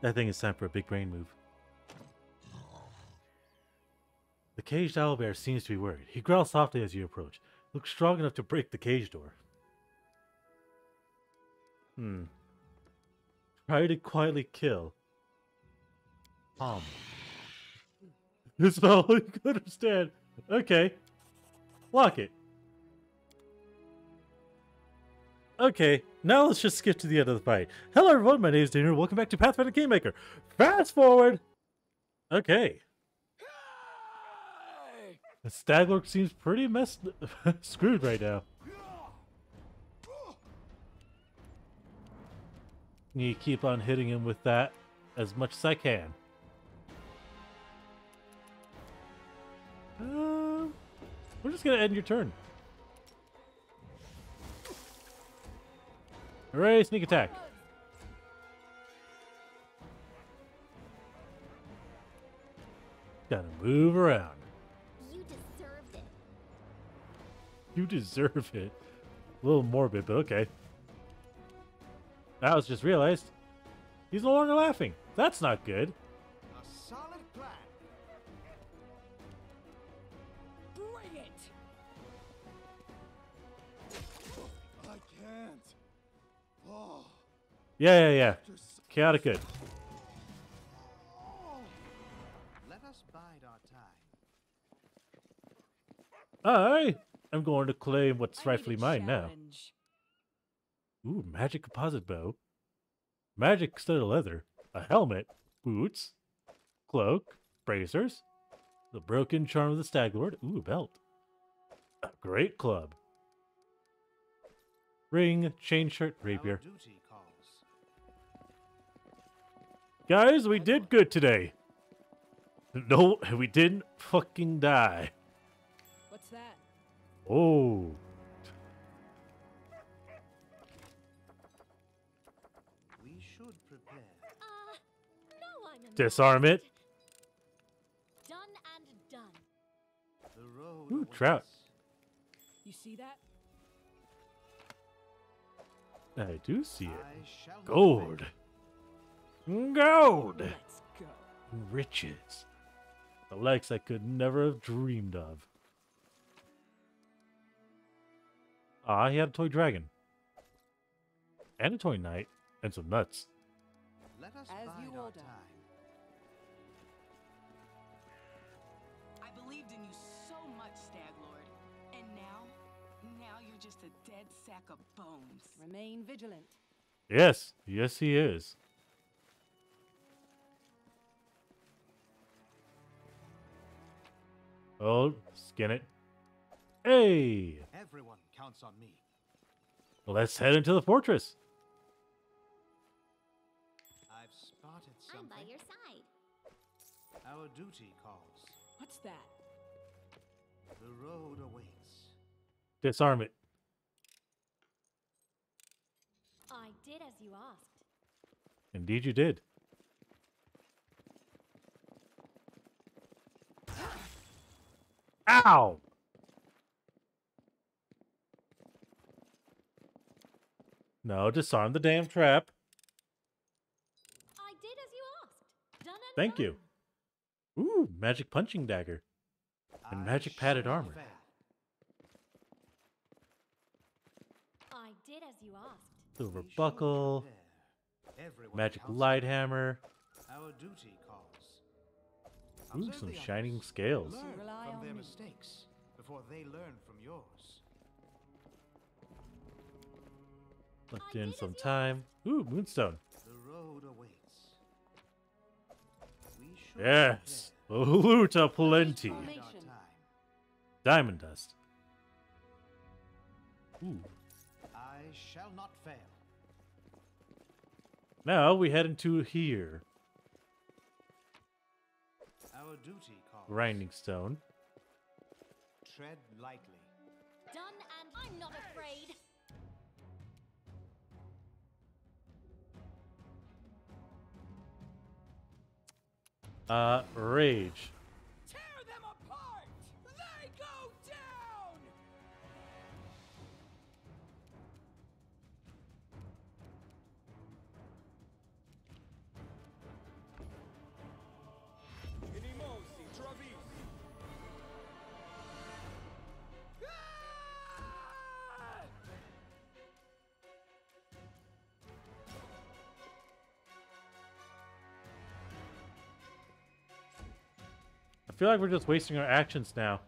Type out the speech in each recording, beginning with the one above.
I think it's time for a big brain move. The caged owlbear seems to be worried. He growls softly as you approach. Looks strong enough to break the cage door. Try to quietly kill. It's all you can understand. Okay. Lock it. Okay, now let's just skip to the end of the fight. Hello everyone, my name is Daniel. Welcome back to Pathfinder Kingmaker. Fast forward! Okay. The Stagler seems pretty screwed right now. You keep on hitting him with that as much as I can. We're just gonna end your turn. Hooray, sneak attack. Gotta move around. You deserved it. You deserve it. A little morbid, but okay. I was just realized he's no longer laughing. That's not good. A solid plan. Bring it. I can't. Oh. Yeah. Chaotic good. Let us bide our time. I'm going to claim what's rightfully mine now. Ooh, magic composite bow. Magic studded leather. A helmet. Boots. Cloak. Bracers. The broken charm of the Stag Lord. Ooh, a belt. A great club. Ring, chain shirt, rapier. Our duty calls. Guys, we did good today. No, we didn't fucking die. What's that? Oh. We should prepare. No, I'm Disarm it. Done and done. The road Ooh, awaits. trout. You see that? I do see it. I shall not Gold. Gold. Let's go. Riches. The likes I could never have dreamed of. Ah, he had a toy dragon. And a toy knight. And some nuts. Let us As bide you our order. time. I believed in you so much, Stag Lord. And now you're just a dead sack of bones. Remain vigilant. Yes. Yes, he is. Oh, skin it. Hey! Everyone counts on me. Let's head into the fortress. I've spotted I'm by something. your side. Our duty calls. What's that? The road awaits. Disarm it. I did as you asked. Indeed you did. Ow! No, disarm the damn trap. I did as you asked. Done and Thank done. you. Ooh, magic punching dagger. And I magic padded shall not armor. fail. I did as you asked. Silver We should buckle. prepare. Everyone Magic counts on light me. hammer. Our duty calls. Ooh, Observe some the shining others. scales. Learn Rely from on their me. mistakes before they learn from yours. Left I in did some as you time. Ooh, moonstone. The road awaits. We should Yes. Loot aplenty. prepare. Bide our Formation. time. Diamond dust. Ooh. I shall not fail. Now we head into here. Our duty calls. Grinding stone. Tread lightly. Done and I'm not afraid. Rage. Tear them apart! They go down! feel like we're just wasting our actions now.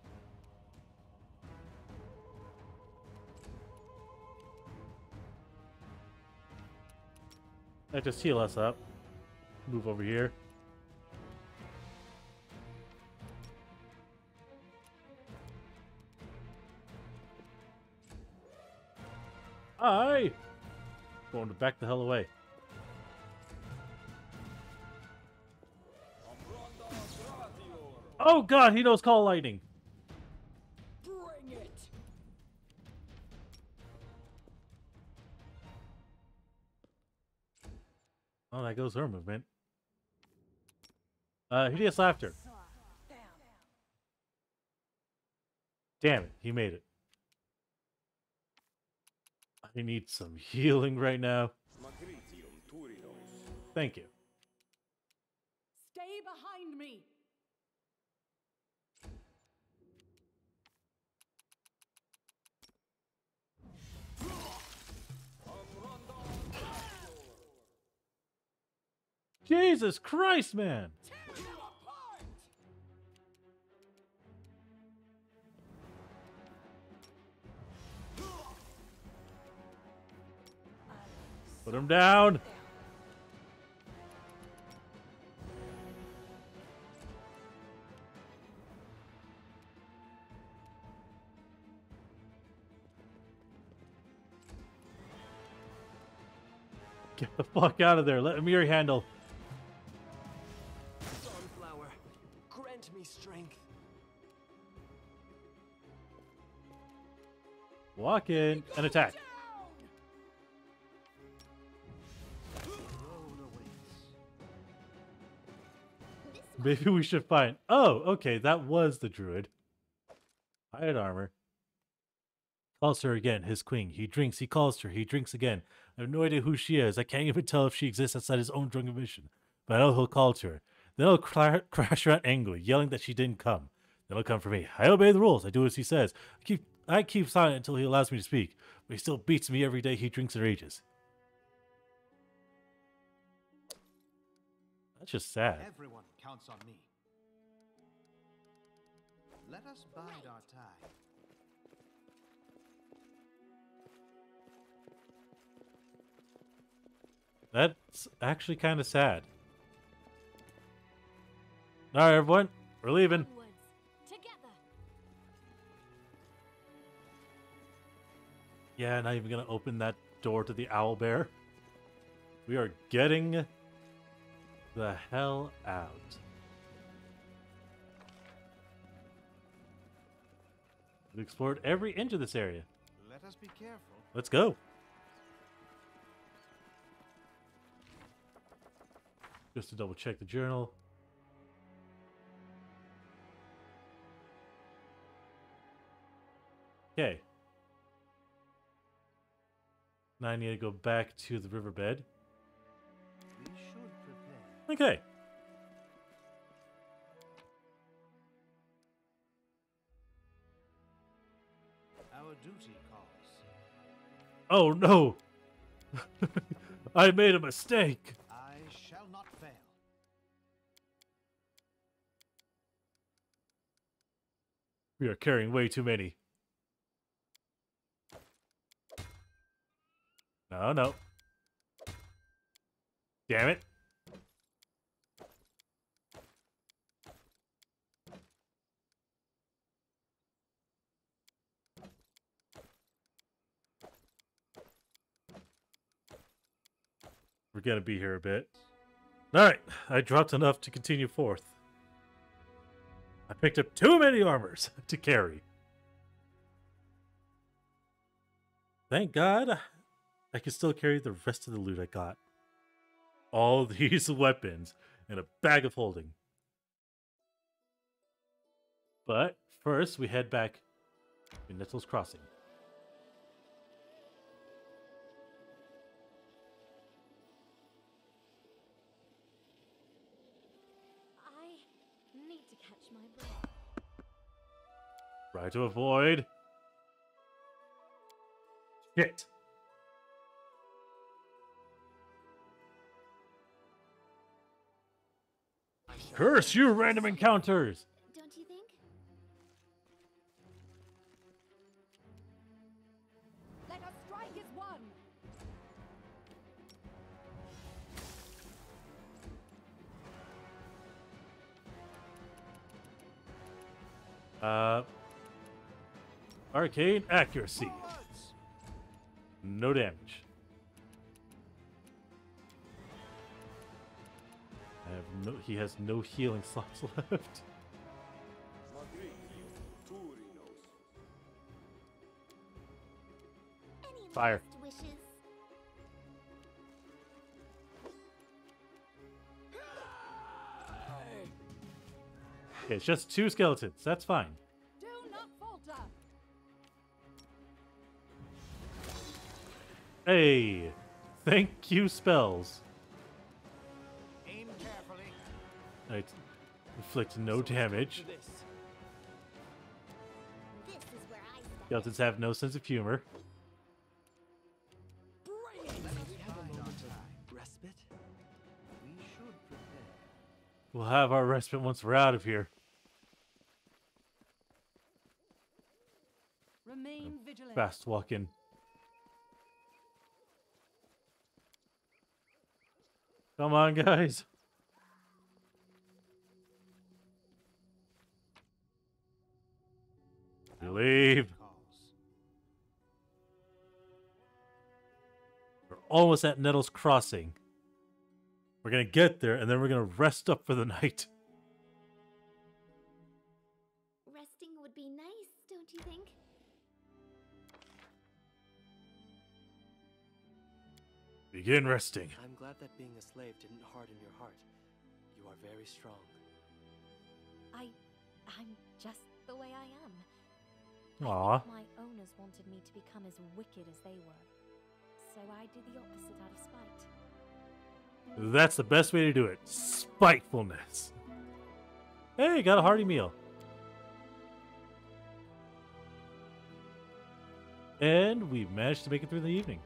That just heal us up. Move over here. Aye! Going to back the hell away. Oh god, he knows Call Lightning. Bring it. Oh, that goes her movement. Hideous Laughter. Damn it, he made it. I need some healing right now. Thank you. Stay behind me. Jesus Christ, man! Tear you apart. Put him down! Get the fuck out of there. Let me handle. Sunflower, grant me strength. Walk in and attack. Maybe we should find... Oh, okay, that was the druid. Hide armor. Calls her again, his queen. He drinks, he calls her, he drinks again. I have no idea who she is. I can't even tell if she exists outside his own drunken mission. But I know he'll call to her. Then he'll crash around angrily, yelling that she didn't come. Then he'll come for me. I obey the rules. I do as he says. I keep silent until he allows me to speak. But he still beats me every day he drinks and rages. That's just sad. Everyone counts on me. Let us bide our time. That's actually kind of sad. Alright, everyone. We're leaving. Onwards. Together. Yeah, not even going to open that door to the owl bear. We are getting the hell out. We've explored every inch of this area. Let us be careful. Let's go. Just to double check the journal. Okay. Now I need to go back to the riverbed. We should prepare. Okay. Our duty calls. Oh no! I made a mistake! I shall not fail. We are carrying way too many. No, no. Damn it. We're gonna be here a bit. Alright, I dropped enough to continue forth. I picked up too many armors to carry. Thank God I can still carry the rest of the loot I got. All these weapons and a bag of holding. But first we head back to Nettles Crossing. I need to catch my breath. Try to avoid. Shit. Curse you, random encounters! Don't Arcane accuracy. No damage. He has no healing slots left. Fire. Okay, it's just 2 skeletons. That's fine. Do not falter. Hey, thank you spells. Aim carefully. Right. Inflict no damage. This is where I step. Skeletons have no sense of humor. Bring it. Respite? We should prepare. We'll have our respite once we're out of here. Remain vigilant. Fast walking. Come on, guys. Leave. We're almost at Nettle's Crossing. We're gonna get there, and then we're gonna rest up for the night. Resting would be nice, don't you think? Begin resting. I'm glad that being a slave didn't harden your heart. You are very strong. I'm just the way I am. Aw. I think my owners wanted me to become as wicked as they were. So I do the opposite out of spite. That's the best way to do it. Spitefulness. Hey, got a hearty meal. And we managed to make it through the evening.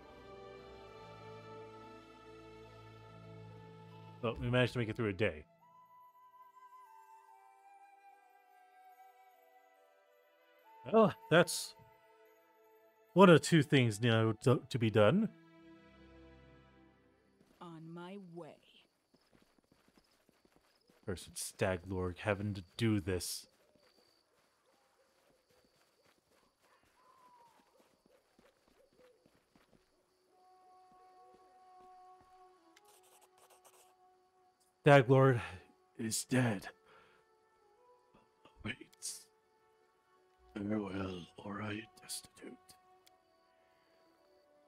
Well, we managed to make it through a day. Well, that's one of 2 things now to be done. On my way. Person Stag Lord having to do this. Stag Lord is dead. Waits. Farewell, alright, destitute.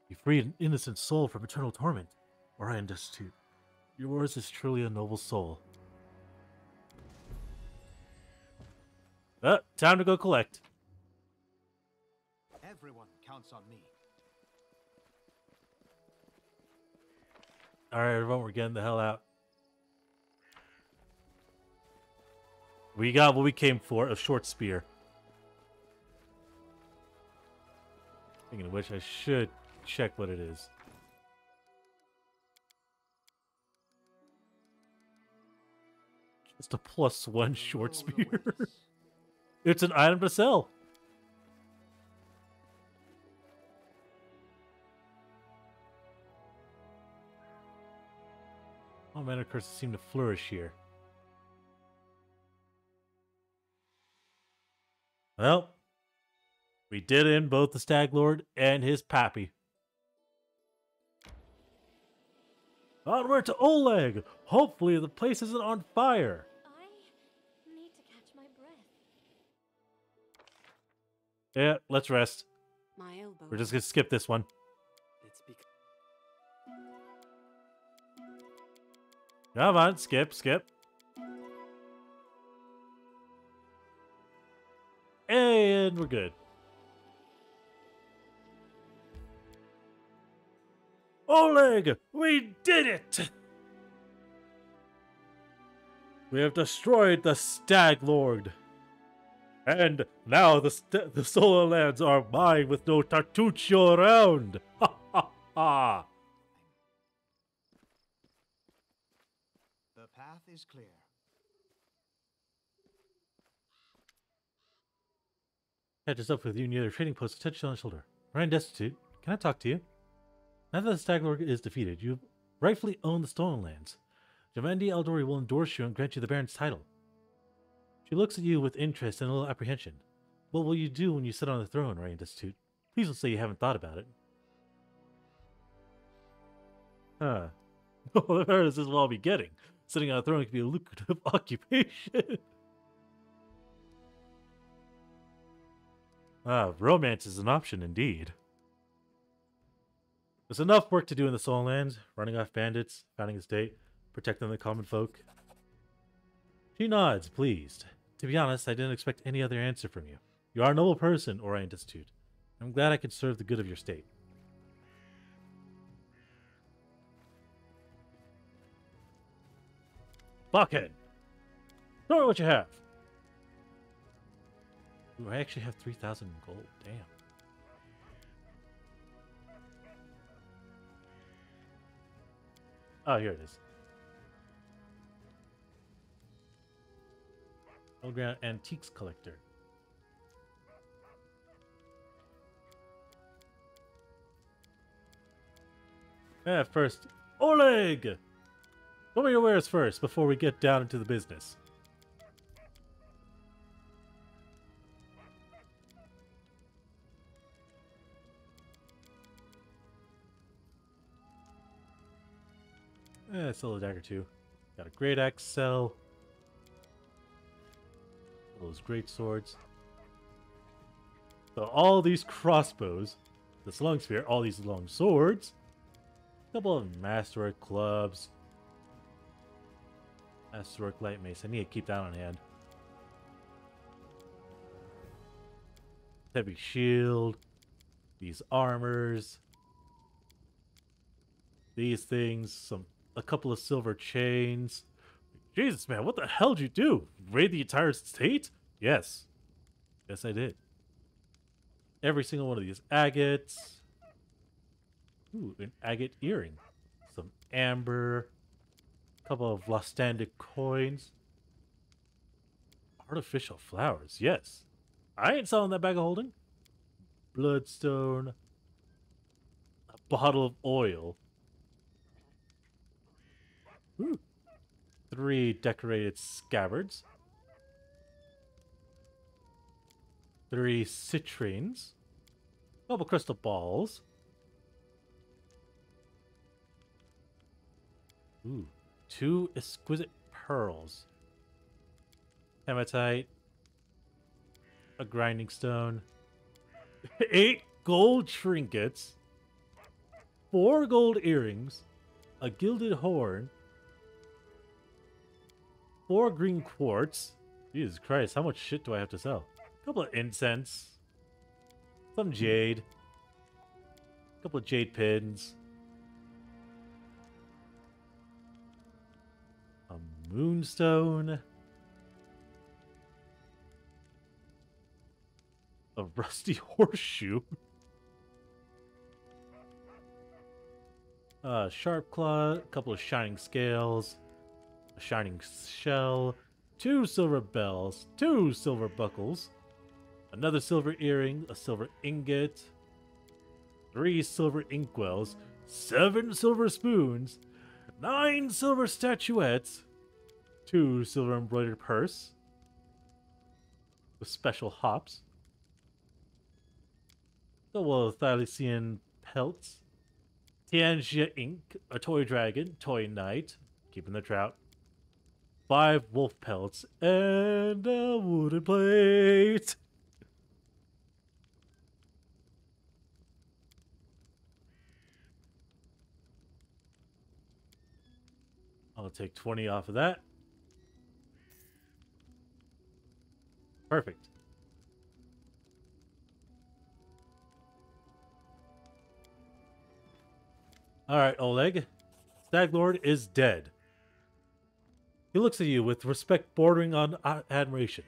You freed an innocent soul from eternal torment. Orion destitute. Yours is truly a noble soul. Time to go collect. Everyone counts on me. Alright, everyone, we're getting the hell out. We got what we came for, a short spear. Speaking of which, I should check what it is. Just a +1 short spear. It's an item to sell. All mana curses seem to flourish here. Well, we did end both the Stag Lord and his pappy. Onward to Oleg! Hopefully the place isn't on fire. I need to catch my breath. Yeah, let's rest. My elbow. We're just gonna skip this one. It's Come on, skip. And we're good. Oleg, we did it! We have destroyed the Stag Lord. And now the Solar Lands are mine with no Tartuccio around. Ha ha ha! The path is clear. Catches up with you near the trading post, touch you on the shoulder. Ryan Destitute, can I talk to you? Now that the Stag Lord is defeated, you rightfully own the Stolen Lands. 𝓮𝓼 𝓛𝓲𝓷𝓽 will endorse you and grant you the Baron's title. She looks at you with interest and a little apprehension. What will you do when you sit on the throne, Ryan Destitute? Please don't say you haven't thought about it. Huh. Well, the better this will all be getting. Sitting on a throne can be a lucrative occupation. Romance is an option indeed. There's enough work to do in the Soul Lands, running off bandits, founding a state, protecting the common folk. She nods, pleased. To be honest, I didn't expect any other answer from you. You are a noble person, Orion Destitute. I'm glad I can serve the good of your state. Fuckhead! Show me what you have! Ooh, I actually have 3,000 gold. Damn. Oh, here it is. Underground Antiques Collector. First, Oleg! Show me your wares first before we get down into the business. Sell a dagger too. Got a great axe sell. Those great swords. So all these crossbows, this long spear, all these long swords, a couple of masterwork clubs, masterwork light mace. I need to keep that on hand. Heavy shield, these armors, these things, a couple of silver chains. Jesus, man, what the hell did you do? Raid the entire state? Yes. Yes, I did. Every single one of these agates. Ooh, an agate earring. Some amber. A couple of Lostandic coins. Artificial flowers, yes. I ain't selling that bag of holding. Bloodstone. A bottle of oil. Ooh. 3 decorated scabbards. 3 citrines. Couple crystal balls. Ooh. 2 exquisite pearls. Hematite. A grinding stone. 8 gold trinkets. 4 gold earrings. A gilded horn. 4 green quartz. Jesus Christ, how much shit do I have to sell? A couple of incense. Some jade. A couple of jade pins. A moonstone. A rusty horseshoe. Sharp claw. A couple of shining scales. A shining shell, 2 silver bells, 2 silver buckles, another silver earring, a silver ingot, 3 silver inkwells, 7 silver spoons, 9 silver statuettes, 2 silver embroidered purse with special hops, couple of 𝓲𝓷𝓵 pelts, Tianjia ink, a toy dragon, toy knight, keeping the trout. 5 wolf pelts, and a wooden plate. I'll take 20 off of that. Perfect. Alright, Oleg. Stag Lord is dead. He looks at you with respect bordering on admiration.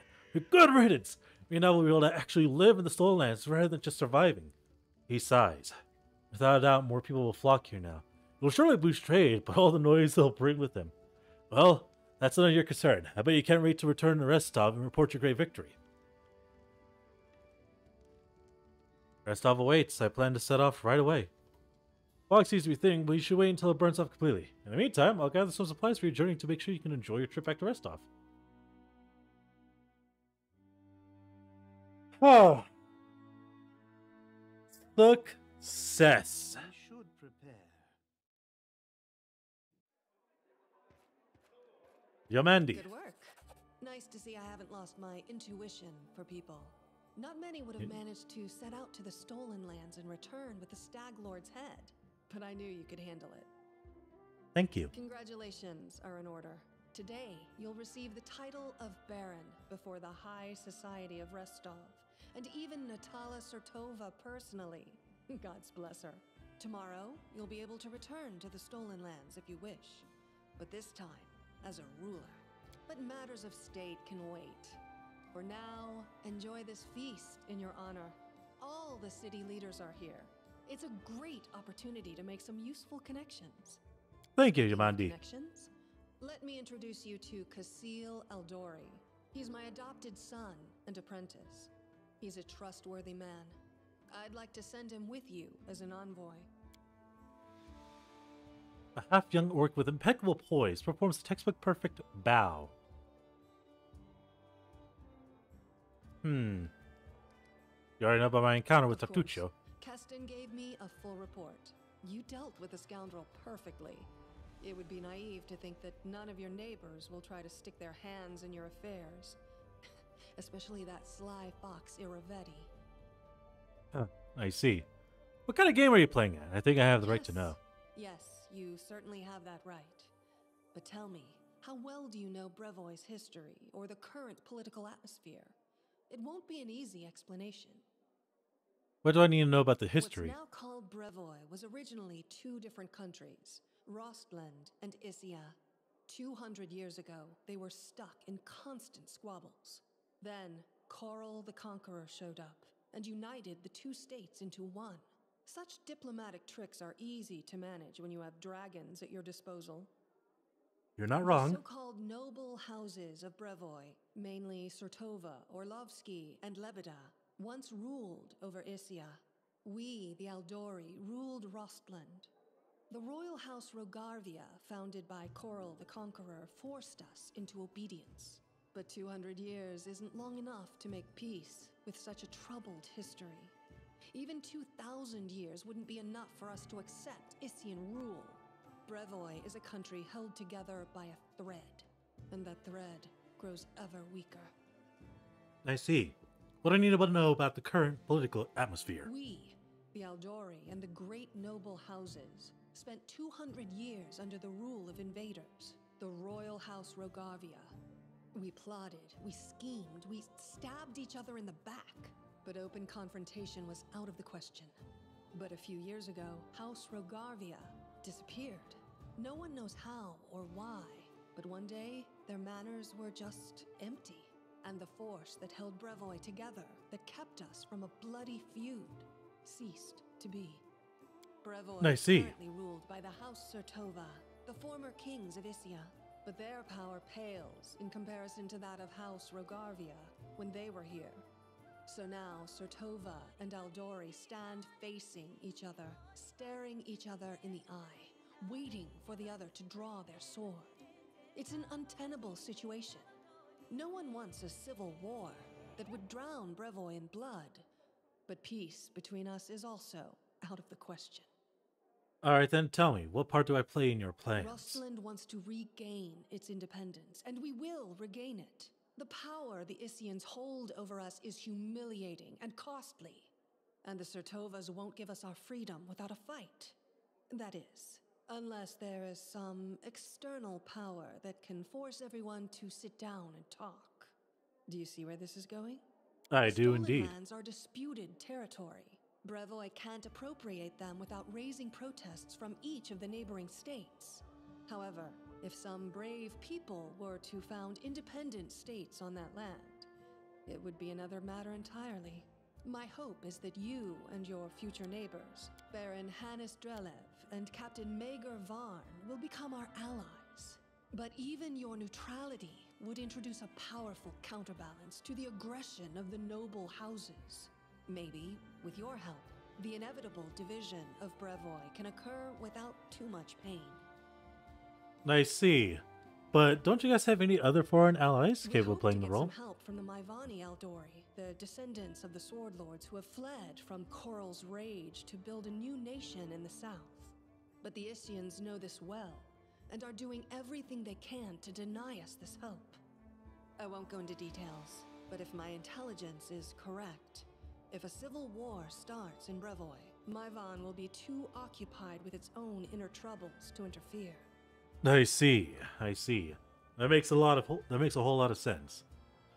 Good riddance! You now will be able to actually live in the Stolen Lands rather than just surviving. He sighs. Without a doubt, more people will flock here now. It will surely boost trade, but all the noise they'll bring with them. Well, that's none of your concern. I bet you can't wait to return to Restov and report your great victory. Restov awaits. I plan to set off right away. Fog seems to be thin, but you should wait until it burns off completely. In the meantime, I'll gather some supplies for your journey to make sure you can enjoy your trip back to Restov. Oh. Success. We should prepare. Yamandi. Good work. Nice to see I haven't lost my intuition for people. Not many would have managed to set out to the stolen lands and return with the Stag Lord's head, but I knew you could handle it. Thank you. Congratulations are in order. Today, you'll receive the title of Baron before the High Society of Restov, and even 𝓓𝓪𝓷𝓮'𝓼 𝓛𝓲𝓷𝓽 personally. God's bless her. Tomorrow, you'll be able to return to the stolen lands if you wish, but this time, as a ruler. But matters of state can wait. For now, enjoy this feast in your honor. All the city leaders are here. It's a great opportunity to make some useful connections. Thank you, Yamandi. Connections? Let me introduce you to 𝓮𝓫 𝓚𝓲𝓷𝓾. He's my adopted son and apprentice. He's a trustworthy man. I'd like to send him with you as an envoy. A half-young orc with impeccable poise performs a textbook perfect bow. You already know about my encounter with Tartuccio. Keston gave me a full report. You dealt with the scoundrel perfectly. It would be naive to think that none of your neighbors will try to stick their hands in your affairs. Especially that sly fox 𝓓𝓪𝓷𝓮'𝓼. Huh, I see. What kind of game are you playing at? I think I have the right to know. Yes, you certainly have that right. But tell me, how well do you know Brevo's history or the current political atmosphere? It won't be an easy explanation. What do I need to know about the history? What's now called Brevo was originally two different countries, 𝓲𝓪𝓷𝓾 and 𝓓𝓪𝓼. 200 years ago, they were stuck in constant squabbles. Then, 𝓮𝓺𝓷𝓾 the Conqueror showed up and united the two states into one. Such diplomatic tricks are easy to manage when you have dragons at your disposal. You're not wrong. The so-called noble houses of Brevo, mainly 𝓵𝓚𝓃, 𝓚𝓚𝓃, and 𝓚𝓵𝓷, once ruled over 𝓓𝓪𝓼. We, the 𝓚𝓚𝓷𝓾, ruled 𝓲𝓪𝓷. The royal house 𝓲𝓾𝓷𝓾, founded by 𝓮𝓵𝓃 the Conqueror, forced us into obedience. But 200 years isn't long enough to make peace with such a troubled history. Even 2,000 years wouldn't be enough for us to accept Issian rule. Brevo is a country held together by a thread, and that thread grows ever weaker. I see. What do I need to know about the current political atmosphere? We, the 𝓚𝓚𝓷𝓾 and the great noble houses, spent 200 years under the rule of invaders, the royal house 𝓲𝓃𝓃. We plotted, we schemed, we stabbed each other in the back, but open confrontation was out of the question. But a few years ago, House 𝓲𝓃𝓃 disappeared. No one knows how or why, but one day, their manors were just empty, and the force that held Brevo together, that kept us from a bloody feud, ceased to be. Brevo is currently ruled by the House 𝓵𝓚𝓃, the former kings of Ißia, but their power pales in comparison to that of House 𝓲𝓃𝓃 when they were here. So now, 𝓵𝓚𝓃 and 𝓚𝓚𝓃 stand facing each other, staring each other in the eye, waiting for the other to draw their sword. It's an untenable situation. No one wants a civil war that would drown Brevo in blood, but peace between us is also out of the question. Alright then, tell me, what part do I play in your plans? 𝓲𝓪𝓷 wants to regain its independence, and we will regain it. The power the Issians hold over us is humiliating and costly, and the 𝓵𝓚𝓃s won't give us our freedom without a fight. That is, unless there is some external power that can force everyone to sit down and talk. Do you see where this is going? I do indeed. Stolen lands are disputed territory. Brevo can't appropriate them without raising protests from each of the neighboring states. However, if some brave people were to found independent states on that land, it would be another matter entirely. My hope is that you and your future neighbors, Baron Hannes Drelev and Captain Maegor Varn, will become our allies. But even your neutrality would introduce a powerful counterbalance to the aggression of the noble houses. Maybe, with your help, the inevitable division of Brevo can occur without too much pain. I see. But don't you guys have any other foreign allies We capable of hope playing to the get role? some help from the 𝓲𝓲 𝓛𝓲𝓷𝓽, the descendants of the sword lords who have fled from 𝓲𝓪𝓷𝓾𝓲𝓷 rage to build a new nation in the south. But the 𝓲𝓼ans know this well, and are doing everything they can to deny us this help. I won't go into details, but if my intelligence is correct, if a civil war starts in Brevo, Maivan will be too occupied with its own inner troubles to interfere. I see. I see. That makes a whole lot of sense.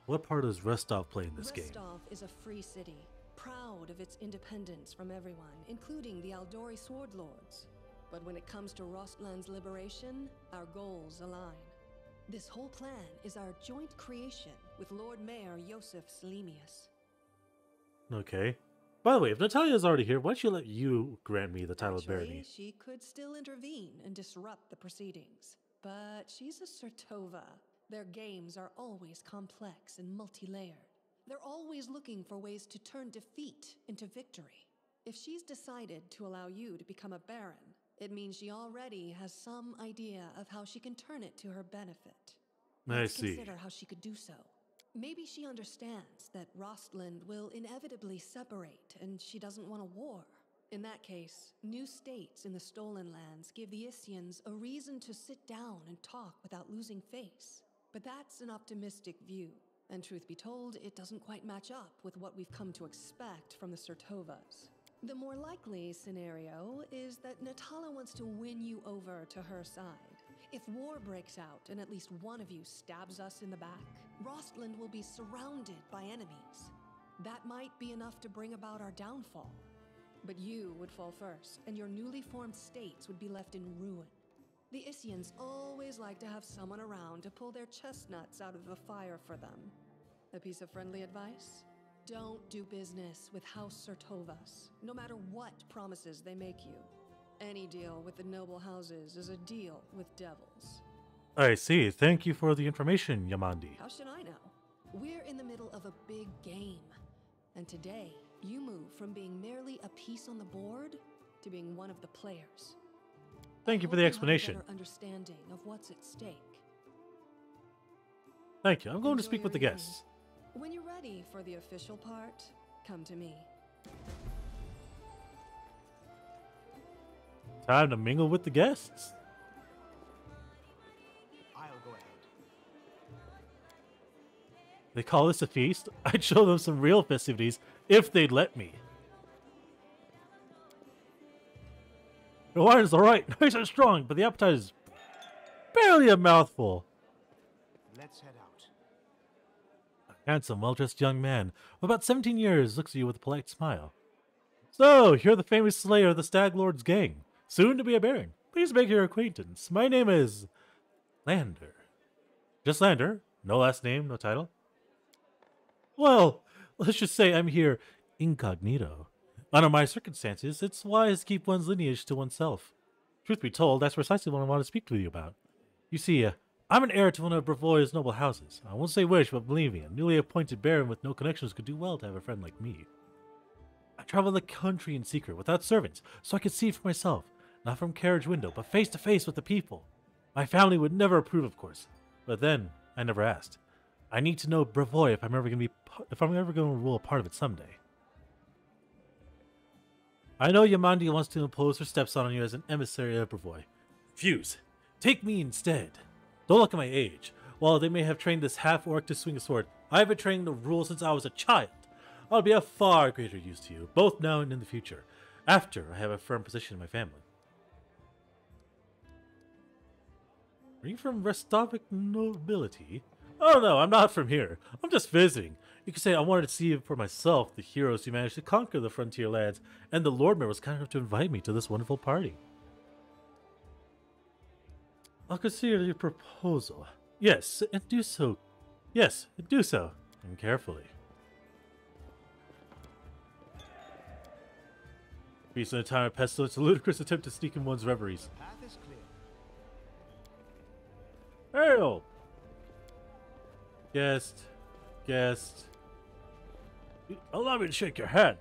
What part does Rostov play in this game? Rostov is a free city, proud of its independence from everyone, including the Aldori sword lords. But when it comes to Rostland's liberation, our goals align. This whole plan is our joint creation with Lord Mayor Joseph Slimius. Okay. By the way, if Natalia's already here, why don't you let you grant me the title of Actually, barony? she could still intervene and disrupt the proceedings. But she's a 𝓲𝓪𝓷𝓮'𝓼. Their games are always complex and multi-layered. They're always looking for ways to turn defeat into victory. If she's decided to allow you to become a baron, it means she already has some idea of how she can turn it to her benefit. Let's consider how she could do so. Maybe she understands that Rostland will inevitably separate and she doesn't want a war. In that case, new states in the Stolen Lands give the 𝓲𝓼ans a reason to sit down and talk without losing face. But that's an optimistic view, and truth be told, it doesn't quite match up with what we've come to expect from the 𝓲𝓪𝓷s. The more likely scenario is that Natalia wants to win you over to her side. If war breaks out and at least one of you stabs us in the back, Rostland will be surrounded by enemies. That might be enough to bring about our downfall. But you would fall first, and your newly formed states would be left in ruin. The 𝓲𝓼ans always like to have someone around to pull their chestnuts out of the fire for them. A piece of friendly advice? Don't do business with House 𝓲𝓪𝓷𝓴, no matter what promises they make you. Any deal with the noble houses is a deal with devils. I see. Thank you for the information, Yamandi. How should I know? We're in the middle of a big game. And today, you move from being merely a piece on the board to being one of the players. Thank you for the I hope explanation. you have a better understanding of what's at stake. Thank you. I'm going to Enjoy speak with the your evening. guests. When you're ready for the official part, come to me. Time to mingle with the guests. I'll go ahead. They call this a feast. I'd show them some real festivities if they'd let me. The wine is alright, nice and strong, but the appetite is barely a mouthful. Let's head out. A handsome, well-dressed young man of about 17 years looks at you with a polite smile. So, you're the famous slayer of the Stag Lord's gang, soon to be a baron. Please make your acquaintance. My name is Lander. Just Lander, no last name, no title. Well, let's just say I'm here incognito. Under my circumstances, it's wise to keep one's lineage to oneself. Truth be told, that's precisely what I want to speak to you about. You see, I'm an heir to one of Brevo's noble houses. I won't say which, but believe me, a newly appointed baron with no connections could do well to have a friend like me. I travel the country in secret, without servants, so I could see for myself, not from carriage window, but face to face with the people. My family would never approve, of course, but then I never asked. I need to know Brevo if I'm ever going to rule a part of it someday. I know Yamandi wants to impose her stepson on you as an emissary of Brevo. Refuse. Take me instead. Don't look at my age. While they may have trained this half-orc to swing a sword, I have been training to rule since I was a child. I'll be of far greater use to you, both now and in the future, after I have a firm position in my family. Are you from Restovic nobility? Oh no, I'm not from here. I'm just visiting. You could say I wanted to see for myself the heroes who managed to conquer the frontier lands, and the Lord Mayor was kind enough to invite me to this wonderful party. I'll consider your proposal. Yes, and do so. Yes, and do so. And carefully. Feast in a time of pestilence, a ludicrous attempt to sneak in one's reveries. Path is clear. Hail! Guest. Allow me to shake your hand.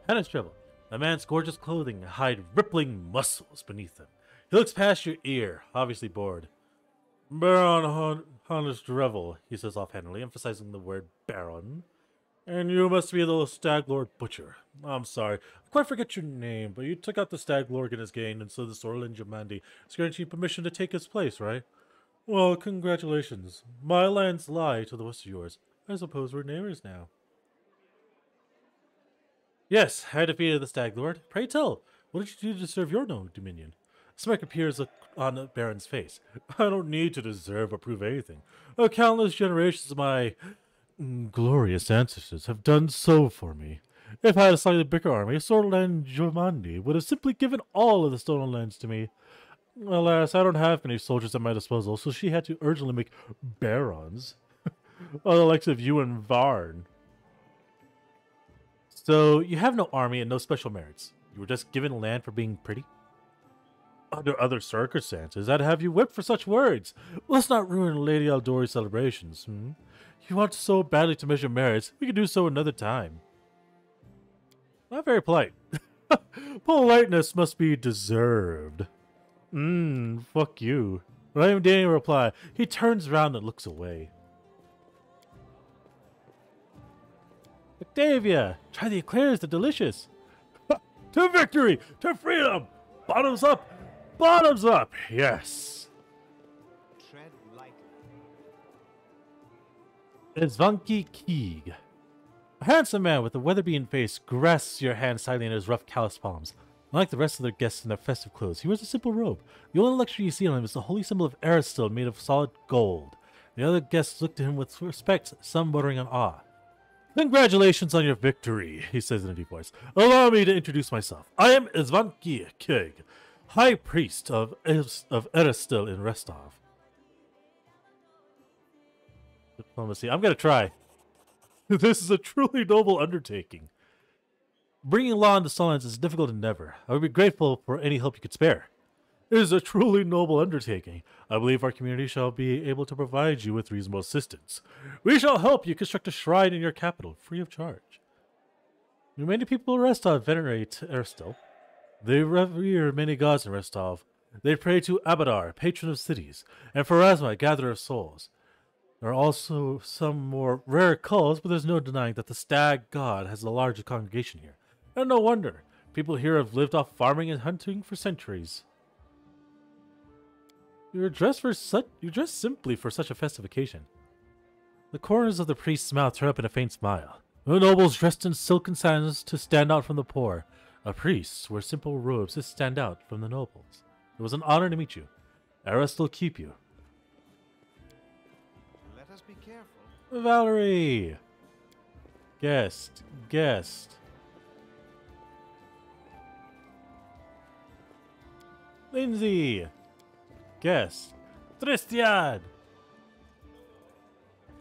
Hand is trouble. The man's gorgeous clothing hide rippling muscles beneath them. He looks past your ear, obviously bored. Baron 𝓮𝓼 he says offhandedly, emphasizing the word Baron. And you must be the Stag Lord Butcher. I'm sorry, I quite forget your name, but you took out the Stag Lord in his gang, and so the 𝓲𝓵𝓛𝓷𝓵 is granting you permission to take his place, right? Well, congratulations. My lands lie to the west of yours. I suppose we're neighbors now. Yes, I defeated the Stag Lord. Pray tell, what did you do to deserve your dominion? A smirk appears on the Baron's face. I don't need to deserve or prove anything. Countless generations of my glorious ancestors have done so for me. If I had a slightly bigger army, 𝓲𝓵𝓛𝓷𝓾 would have simply given all of the stolen lands to me. Alas, I don't have many soldiers at my disposal, so she had to urgently make barons. Oh, the likes of you and Varn. So, you have no army and no special merits. You were just given land for being pretty? Under other circumstances, I'd have you whipped for such words. Let's not ruin Lady Aldori's celebrations, You want so badly to measure merits, we can do so another time. Not very polite. Politeness must be deserved. Fuck you. Not even daring to reply, he turns around and looks away. Octavia, try the eclairs, they're delicious. To victory! To freedom! Bottoms up! Bottoms up! Yes! Tread lightly. 𝓲𝓪𝓷𝓵. A handsome man with a weather-beaten face grasps your hand silently in his rough, calloused palms. Unlike the rest of their guests in their festive clothes, he wears a simple robe. The only luxury you see on him is the holy symbol of 𝓮𝓼 made of solid gold. The other guests look to him with respect, some bordering on awe. Congratulations on your victory, he says in a deep voice. Allow me to introduce myself. I am 𝓲𝓪𝓾𝓲, High Priest of 𝓮𝓼 in Restov. Diplomacy. I'm going to try. This is a truly noble undertaking. Bringing law into Solans is a difficult endeavor. I would be grateful for any help you could spare. It is a truly noble undertaking. I believe our community shall be able to provide you with reasonable assistance. We shall help you construct a shrine in your capital, free of charge. Many people in Restov venerate 𝓮𝓼. They revere many gods in Restov. They pray to Abadar, patron of cities, and Pharasma, gatherer of souls. There are also some more rare cults, but there's no denying that the stag god has the largest congregation here. And no wonder. People here have lived off farming and hunting for centuries. You're dressed simply for such a festive occasion. The corners of the priest's mouth turn up in a faint smile. The nobles dressed in silken sandals to stand out from the poor. A priest wears simple robes to stand out from the nobles. It was an honor to meet you. 𝓮𝓼 will keep you. Let us be careful. Valerie! Guest. Lindsay! Guest. Tristian!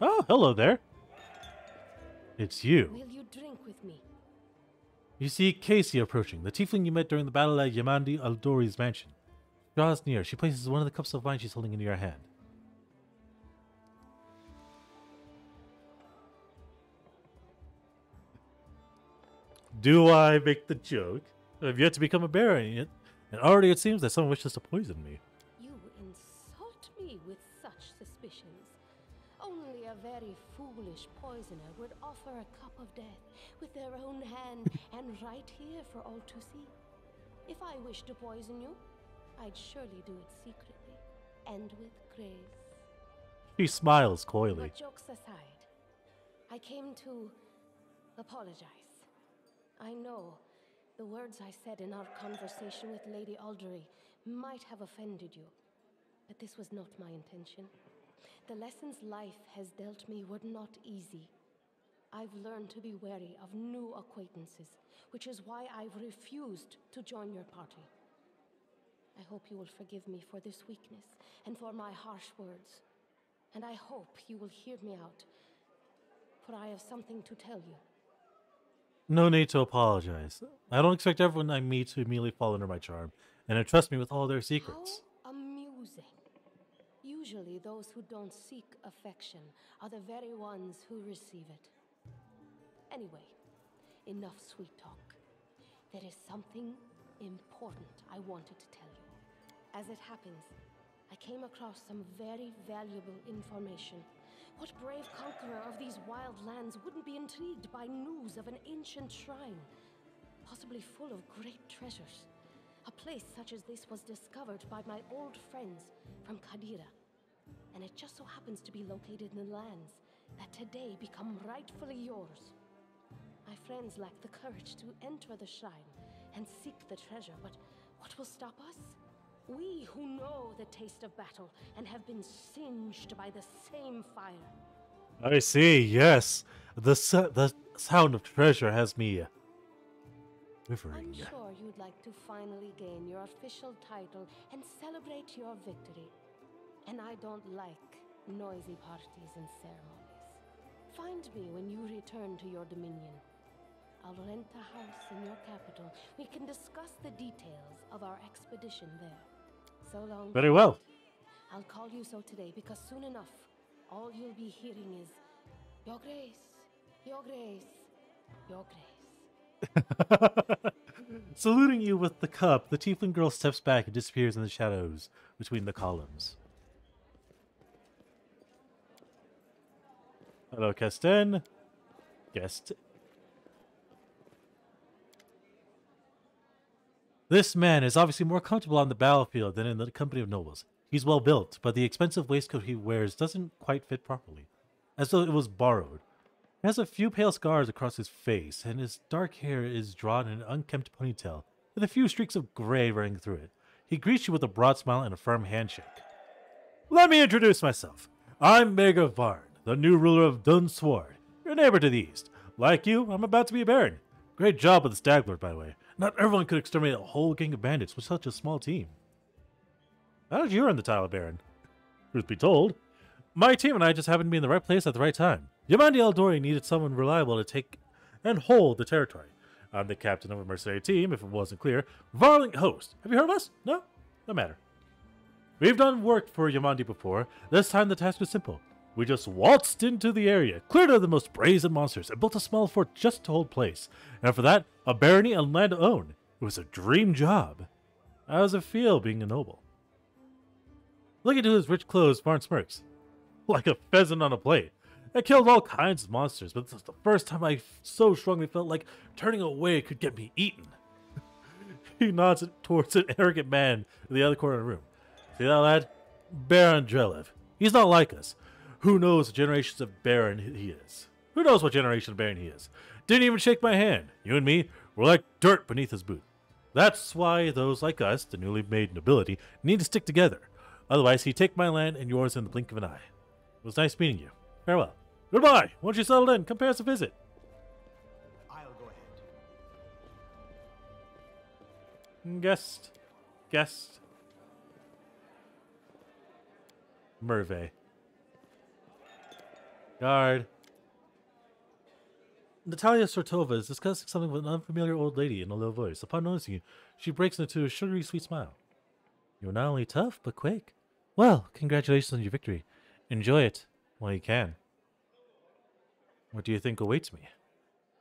Oh, hello there. It's you. Will you drink with me? You see Casey approaching, the tiefling you met during the battle at 𝓮𝓼 𝓛𝓲𝓷𝓾's mansion. She draws near. She places one of the cups of wine she's holding into your hand. Do I make the joke? I've yet to become a baron yet, and already it seems that someone wishes to poison me. You insult me with such suspicions. Only a very foolish poisoner would offer a cup of death with their own hand and right here for all to see. If I wished to poison you, I'd surely do it secretly and with grace. She smiles coyly. But jokes aside, I came to apologize. I know the words I said in our conversation with Lady 𝓲𝓷𝓾 might have offended you, but this was not my intention. The lessons life has dealt me were not easy. I've learned to be wary of new acquaintances, which is why I've refused to join your party. I hope you will forgive me for this weakness and for my harsh words. And I hope you will hear me out, for I have something to tell you. No need to apologize. I don't expect everyone I meet to immediately fall under my charm and entrust me with all their secrets. How amusing. Usually those who don't seek affection are the very ones who receive it. Anyway, enough sweet talk. There is something important I wanted to tell you. As it happens, I came across some very valuable information. What brave conqueror of these wild lands wouldn't be intrigued by news of an ancient shrine, possibly full of great treasures? A place such as this was discovered by my old friends from 𝓮𝓼, and it just so happens to be located in the lands that today become rightfully yours. My friends lack the courage to enter the shrine and seek the treasure, but what will stop us? We who know the taste of battle and have been singed by the same fire. I see, yes. The sound of treasure has me quivering. I'm sure you'd like to finally gain your official title and celebrate your victory. And I don't like noisy parties and ceremonies. Find me when you return to your dominion. I'll rent a house in your capital. We can discuss the details of our expedition there. So long. Very well. I'll call you so today because soon enough, all you'll be hearing is, Your Grace, Your Grace, Your Grace. Saluting you with the cup, the tiefling girl steps back and disappears in the shadows between the columns. Hello, Kesten. Guest. This man is obviously more comfortable on the battlefield than in the company of nobles. He's well built, but the expensive waistcoat he wears doesn't quite fit properly, as though it was borrowed. He has a few pale scars across his face, and his dark hair is drawn in an unkempt ponytail, with a few streaks of gray running through it. He greets you with a broad smile and a firm handshake. Let me introduce myself. I'm Maegor Varn, the new ruler of 𝓮𝓼, your neighbor to the east. Like you, I'm about to be a baron. Great job with the Stag Lord, by the way. Not everyone could exterminate a whole gang of bandits with such a small team. How did you earn the title of baron? Truth be told, my team and I just happened to be in the right place at the right time. 𝓮𝓼 𝓛𝓲𝓷𝓮 needed someone reliable to take and hold the territory. I'm the captain of a mercenary team, if it wasn't clear. Varling Host. Have you heard of us? No? No matter. We've done work for 𝓮𝓼 before. This time the task was simple. We just waltzed into the area, cleared out the most brazen monsters, and built a small fort just to hold place. And for that, a barony and land to own. It was a dream job. How does it feel being a noble? Looking to his rich clothes, Varn smirks. Like a pheasant on a plate. I killed all kinds of monsters, but this was the first time I so strongly felt like turning away could get me eaten. He nods towards an arrogant man in the other corner of the room. See that lad? Baron Drelev. He's not like us. Who knows what generations of baron he is? Who knows what generation of baron he is? Didn't even shake my hand. You and me, we're like dirt beneath his boot. That's why those like us, the newly made nobility, need to stick together. Otherwise, he'd take my land and yours in the blink of an eye. It was nice meeting you. Farewell. Goodbye. Once you settled in, come pay us a visit. I'll go ahead. Guest. 𝓮𝓼𝓷𝓾𝓲𝓵. Guard. Natalia Sortova is discussing something with an unfamiliar old lady in a low voice. Upon noticing you, she breaks into a sugary sweet smile. You're not only tough, but quick. Well, congratulations on your victory. Enjoy it while you can. What do you think awaits me?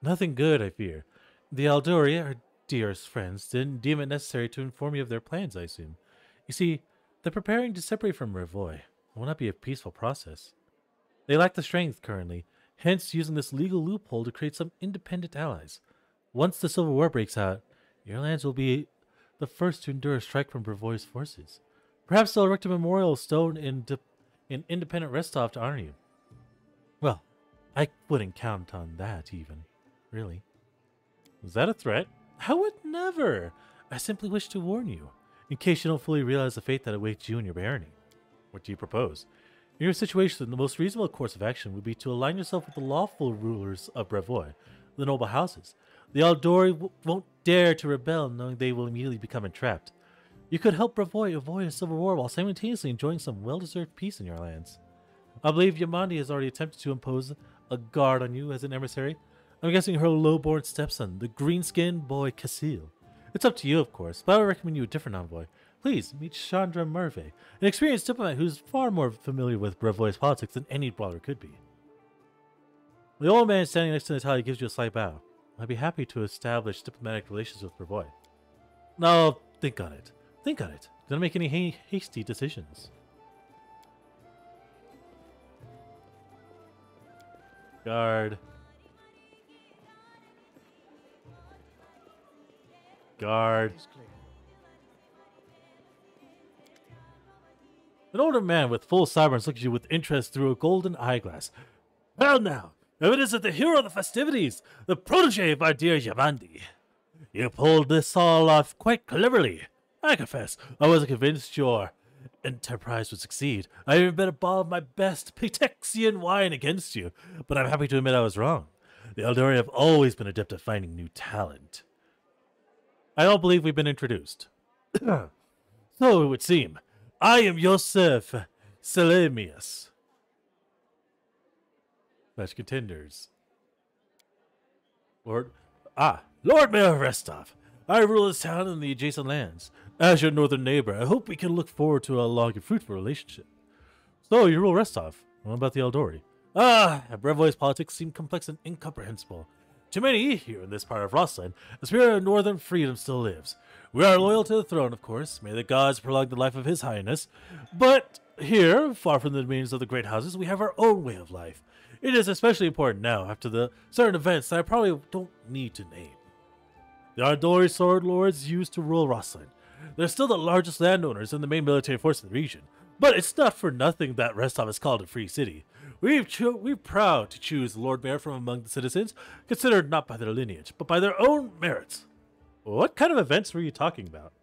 Nothing good, I fear. The 𝓮𝓼, our dearest friends, didn't deem it necessary to inform you of their plans, I assume. You see, they're preparing to separate from Brevo. It will not be a peaceful process. They lack the strength currently, hence using this legal loophole to create some independent allies. Once the Civil War breaks out, your lands will be the first to endure a strike from Brevo's forces. Perhaps they'll erect a memorial stone in independent Restov to honor you. Well, I wouldn't count on that even, really. Was that a threat? I would never! I simply wish to warn you, in case you don't fully realize the fate that awaits you and your barony. What do you propose? In your situation, the most reasonable course of action would be to align yourself with the lawful rulers of Brevo, the noble houses. The 𝓮𝓼 won't dare to rebel, knowing they will immediately become entrapped. You could help Brevo avoid a civil war while simultaneously enjoying some well-deserved peace in your lands. I believe 𝓮𝓼 has already attempted to impose a guard on you as an emissary. I'm guessing her low-born stepson, the green-skinned boy Kasil. It's up to you, of course, but I would recommend you a different envoy. Please, meet 𝓮𝓵 𝓵𝓼, an experienced diplomat who's far more familiar with Brevo's politics than any brother could be. The old man standing next to Natalia gives you a slight bow. I'd be happy to establish diplomatic relations with Brevo. Now, think on it. Think on it. Don't make any hasty decisions. Guard. Guard. It is clear. An older man with full sideburns looks at you with interest through a golden eyeglass. Well now, if it isn't the hero of the festivities, the protege of our dear Yamandi. You pulled this all off quite cleverly. I confess, I wasn't convinced your enterprise would succeed. I even bet a bottle of my best Pitexian wine against you, but I'm happy to admit I was wrong. The Eldori have always been adept at finding new talent. I don't believe we've been introduced. So it would seem. I am Yosef Selemius. Match contenders. Lord Mayor Restov. I rule this town and the adjacent lands. As your northern neighbor, I hope we can look forward to a long and fruitful relationship. So, you rule Restov. What about the Eldori? Brevo's politics seem complex and incomprehensible. To many here in this part of Rosslyn, the spirit of northern freedom still lives. We are loyal to the throne, of course. May the gods prolong the life of His Highness. But here, far from the dominions of the great houses, we have our own way of life. It is especially important now, after the certain events that I probably don't need to name. The Eldori sword lords used to rule Rosslyn. They're still the largest landowners and the main military force in the region. But it's not for nothing that Restov is called a free city. We're proud to choose the Lord Mayor from among the citizens, considered not by their lineage, but by their own merits. What kind of events were you talking about?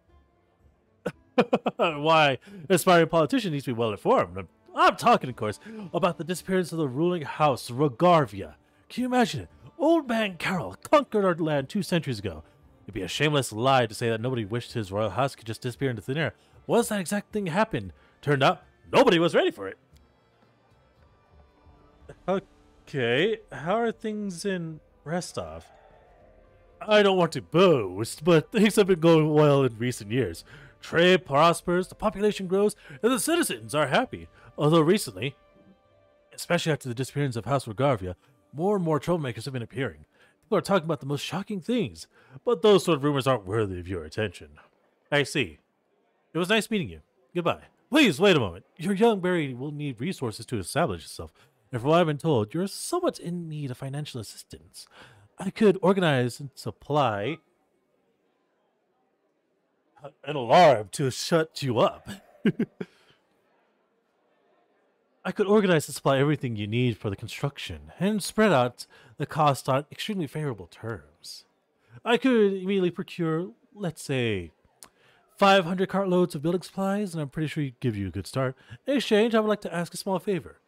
Why, an aspiring politician needs to be well informed. I'm talking, of course, about the disappearance of the ruling house, 𝓮𝓺𝓾𝓲𝓵. Can you imagine it? Old man Carol conquered our land 2 centuries ago. It'd be a shameless lie to say that nobody wished his royal house could just disappear into thin air. Once that exact thing happened, turned out nobody was ready for it. Okay, how are things in Restov? I don't want to boast, but things have been going well in recent years. Trade prospers, the population grows, and the citizens are happy. Although recently, especially after the disappearance of House 𝓮𝓺𝓾𝓲, more and more troublemakers have been appearing. People are talking about the most shocking things, but those sort of rumors aren't worthy of your attention. I see. It was nice meeting you. Goodbye. Please, wait a moment. Your young berry will need resources to establish itself, and from what I've been told, you're somewhat in need of financial assistance. I could organize and supply an alarm to shut you up. I could organize and supply everything you need for the construction and spread out the cost on extremely favorable terms. I could immediately procure, let's say, 500 cartloads of building supplies, and I'm pretty sure you'd give you a good start. In exchange, I would like to ask a small favor.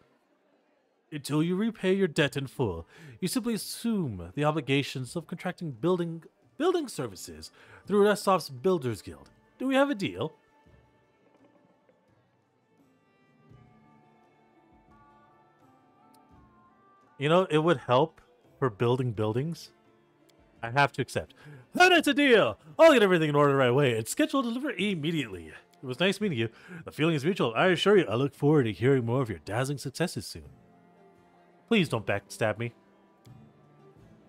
Until you repay your debt in full, you simply assume the obligations of contracting building services through Restov's Builders Guild. Do we have a deal? You know, it would help for building buildings. I have to accept. Then it's a deal! I'll get everything in order right away and schedule delivery immediately. It was nice meeting you. The feeling is mutual. I assure you, I look forward to hearing more of your dazzling successes soon. Please don't backstab me.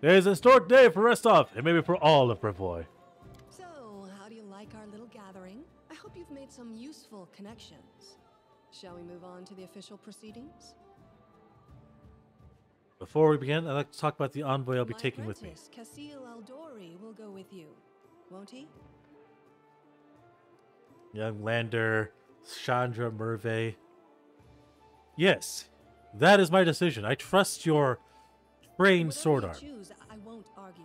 There's a historic day for Restov, and maybe for all of Brevo. So, how do you like our little gathering? I hope you've made some useful connections. Shall we move on to the official proceedings? Before we begin, I'd like to talk about the envoy I'll be taking with me. My apprentice, 𝓮𝓺𝓾𝓲 will go with you, won't he? Young Lander, 𝓮𝓵𝓷𝓵. Yes, that is my decision. I trust your trained sword arm. Whatever you choose, I won't argue.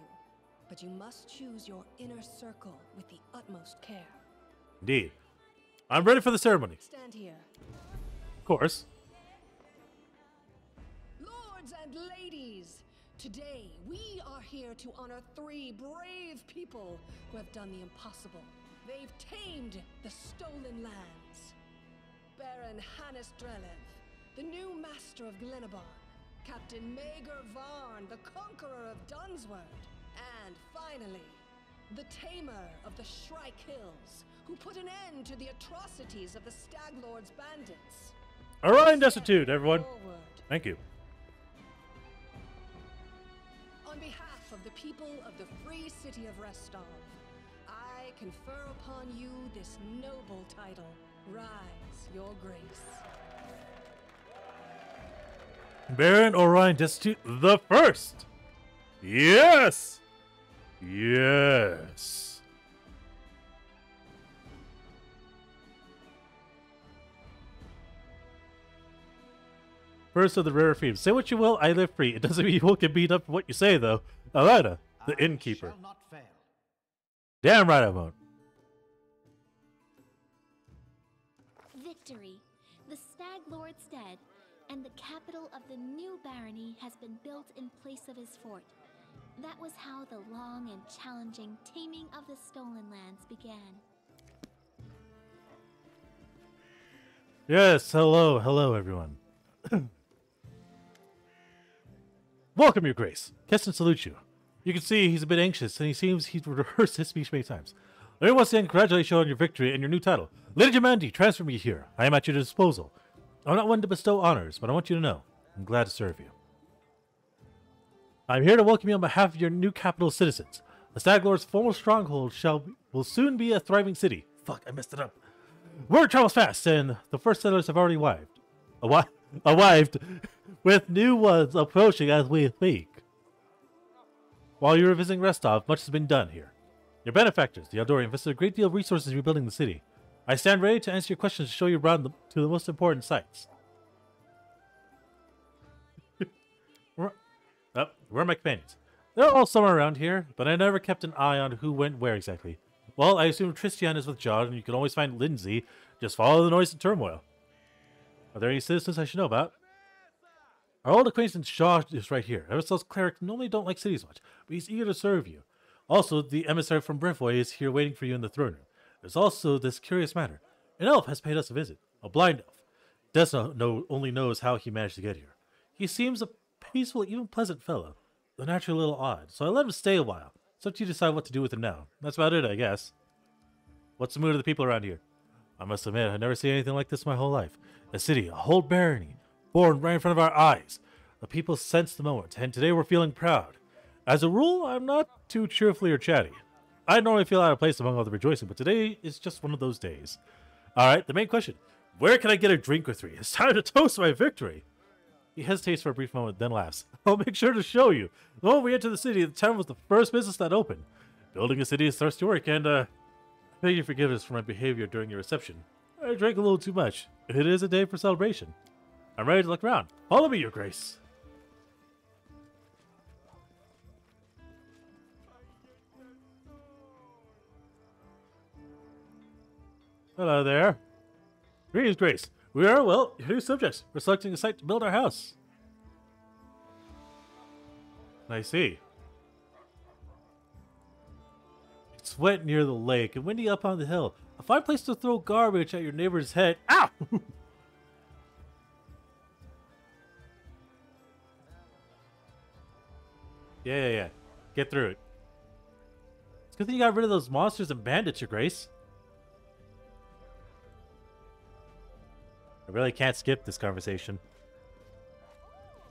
But you must choose your inner circle with the utmost care. Indeed. I'm ready for the ceremony. Stand here. Of course. Lords and ladies, today we are here to honor 3 brave people who have done the impossible. They've tamed the stolen lands. Baron Hannes Drelev, the new master of 𝓮𝓼, Captain Maegor Varn, the conqueror of Dunsword, and finally, the tamer of the Shrike Hills, who put an end to the atrocities of the Stag Lord's bandits. Orion Destitute, everyone. Forward. Thank you. On behalf of the people of the free city of Restov, I confer upon you this noble title. Rise, your grace. Baron Orion Destitute the First. Yes! Yes. First of the rare themes. Say what you will, I live free. It doesn't mean you won't get beat up for what you say, though. Alana, the innkeeper. Shall not fail. Damn right I won't. Victory. The 𝓲𝓲𝓷𝓛𝓲𝓷𝓽 and the capital of the new barony has been built in place of his fort. That was how the long and challenging taming of the stolen lands began. Yes, hello everyone. Welcome, Your Grace. Keston salutes you. You can see he's a bit anxious, and he seems he's rehearsed his speech many times. Let me once again congratulate you on your victory and your new title. Lady 𝓲𝓲𝓷𝓮'𝓼 transfer me here. I am at your disposal. I'm not one to bestow honors, but I want you to know I'm glad to serve you. I'm here to welcome you on behalf of your new capital citizens. The 𝓲𝓲𝓷𝓾's former stronghold will soon be a thriving city. Fuck, I messed it up. Word travels fast, and the first settlers have already arrived, with new ones approaching as we speak. While you were visiting Restov, much has been done here. Your benefactors, the Eldori, invested a great deal of resources in rebuilding the city. I stand ready to answer your questions to show you around to the most important sites. Where are my companions? They're all somewhere around here, but I never kept an eye on who went where exactly. Well, I assume Tristian is with John, and you can always find Lindsay. Just follow the noise and turmoil. Are there any citizens I should know about? Our old acquaintance Shaw is right here. Everso's cleric normally don't like cities much, but he's eager to serve you. Also, the emissary from Brevo is here waiting for you in the throne room. There's also this curious matter. An elf has paid us a visit. A blind elf. Desna only knows how he managed to get here. He seems a peaceful, even pleasant fellow, though naturally a little odd, so I let him stay a while. It's up to you to decide what to do with him now. That's about it, I guess. What's the mood of the people around here? I must admit, I've never seen anything like this in my whole life. A city, a whole barony, born right in front of our eyes. The people sense the moment, and today we're feeling proud. As a rule, I'm not too cheerfully or chatty. I normally feel out of place among all the rejoicing, but today is just one of those days. Alright, the main question. Where can I get a drink or three? It's time to toast my victory. He hesitates for a brief moment, then laughs. I'll make sure to show you. The moment we enter the city, the town was the first business that opened. Building a city is thirsty work, and I beg your forgiveness for my behavior during your reception. I drank a little too much. It is a day for celebration. I'm ready to look around. Follow me, Your Grace. Hello there. Greetings, Grace. We are, well, your new subjects. We're selecting a site to build our house. I see. It's wet near the lake and windy up on the hill. A fine place to throw garbage at your neighbor's head. Ow! Yeah. Get through it. It's a good thing you got rid of those monsters and bandits, Your Grace. I really can't skip this conversation.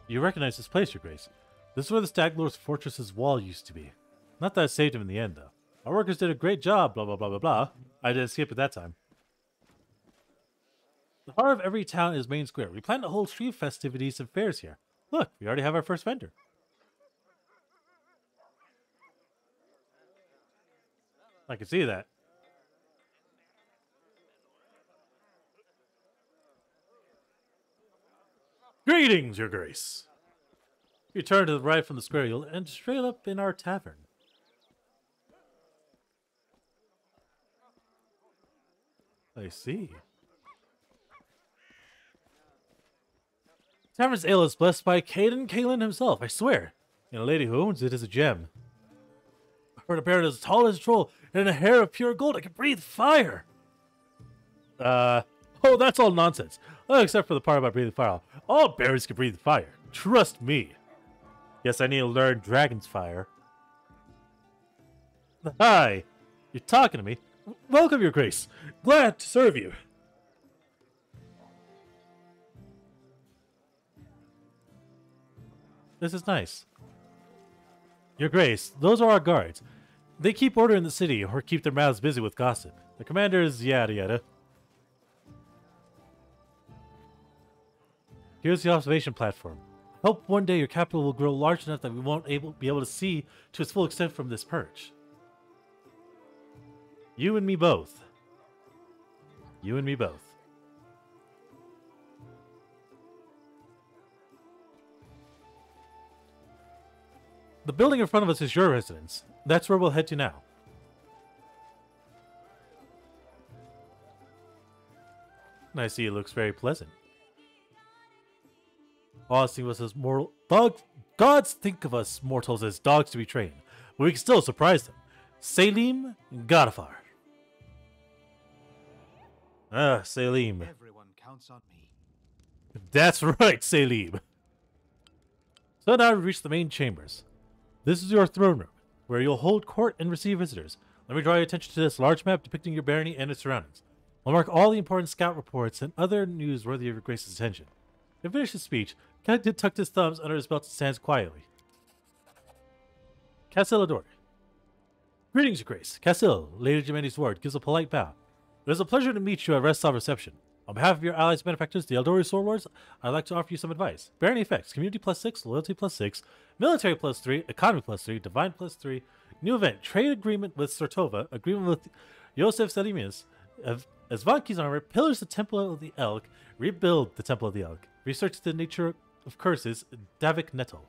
You recognize this place, Your Grace. This is where the 𝓲𝓲𝓷𝓾's fortress's wall used to be. Not that I saved him in the end, though. Our workers did a great job, blah, blah, blah, blah, blah. I didn't skip it that time. The heart of every town is Main Square. We plan to hold street festivities and fairs here. Look, we already have our first vendor. I can see that. Greetings, Your Grace. If you turn to the right from the square, you'll end straight up in our tavern. I see. Tavern's ale is blessed by 𝓮𝓲𝓾𝓲 himself, I swear. And a lady who owns it is a gem. I heard a baron as tall as a troll and a hair of pure gold. I can breathe fire. Oh, that's all nonsense. Oh, except for the part about breathing fire. All barons can breathe fire. Trust me. Guess I need to learn dragon's fire. Hi. You're talking to me. Welcome, Your Grace. Glad to serve you. This is nice. Your Grace, those are our guards. They keep order in the city or keep their mouths busy with gossip. The commander is yada yada. Here's the observation platform. Hope one day your capital will grow large enough that we won't be able to see to its full extent from this perch. You and me both. You and me both. The building in front of us is your residence. That's where we'll head to now. And I see it looks very pleasant. Honestly, was as mortal gods think of us mortals as dogs to be trained, but we can still surprise them. 𝓓𝓪𝓷𝓮'𝓼. Ah, 𝓓𝓪. Everyone counts on me. That's right, 𝓓𝓪. So now we've reached the main chambers. This is your throne room, where you'll hold court and receive visitors. Let me draw your attention to this large map depicting your barony and its surroundings. I'll mark all the important scout reports and other news worthy of your grace's attention. To finish his speech, Cat tucked his thumbs under his belt and stands quietly. 𝓮𝓼. Greetings, your grace. Casil, Lady Jimeni's ward, gives a polite bow. It is a pleasure to meet you at Restov Reception. On behalf of your allies benefactors, the Eldori Sword Lords, I'd like to offer you some advice. Barony effects: community +6, loyalty +6, military +3, economy +3, divine +3. New event: trade agreement with Sortova, agreement with Yosef Selimus, Esvanki's armor, pillars the Temple of the Elk, rebuild the Temple of the Elk, research the nature of curses, 𝓵𝓪𝓾𝓲𝓵 𝓛𝓲𝓷𝓽.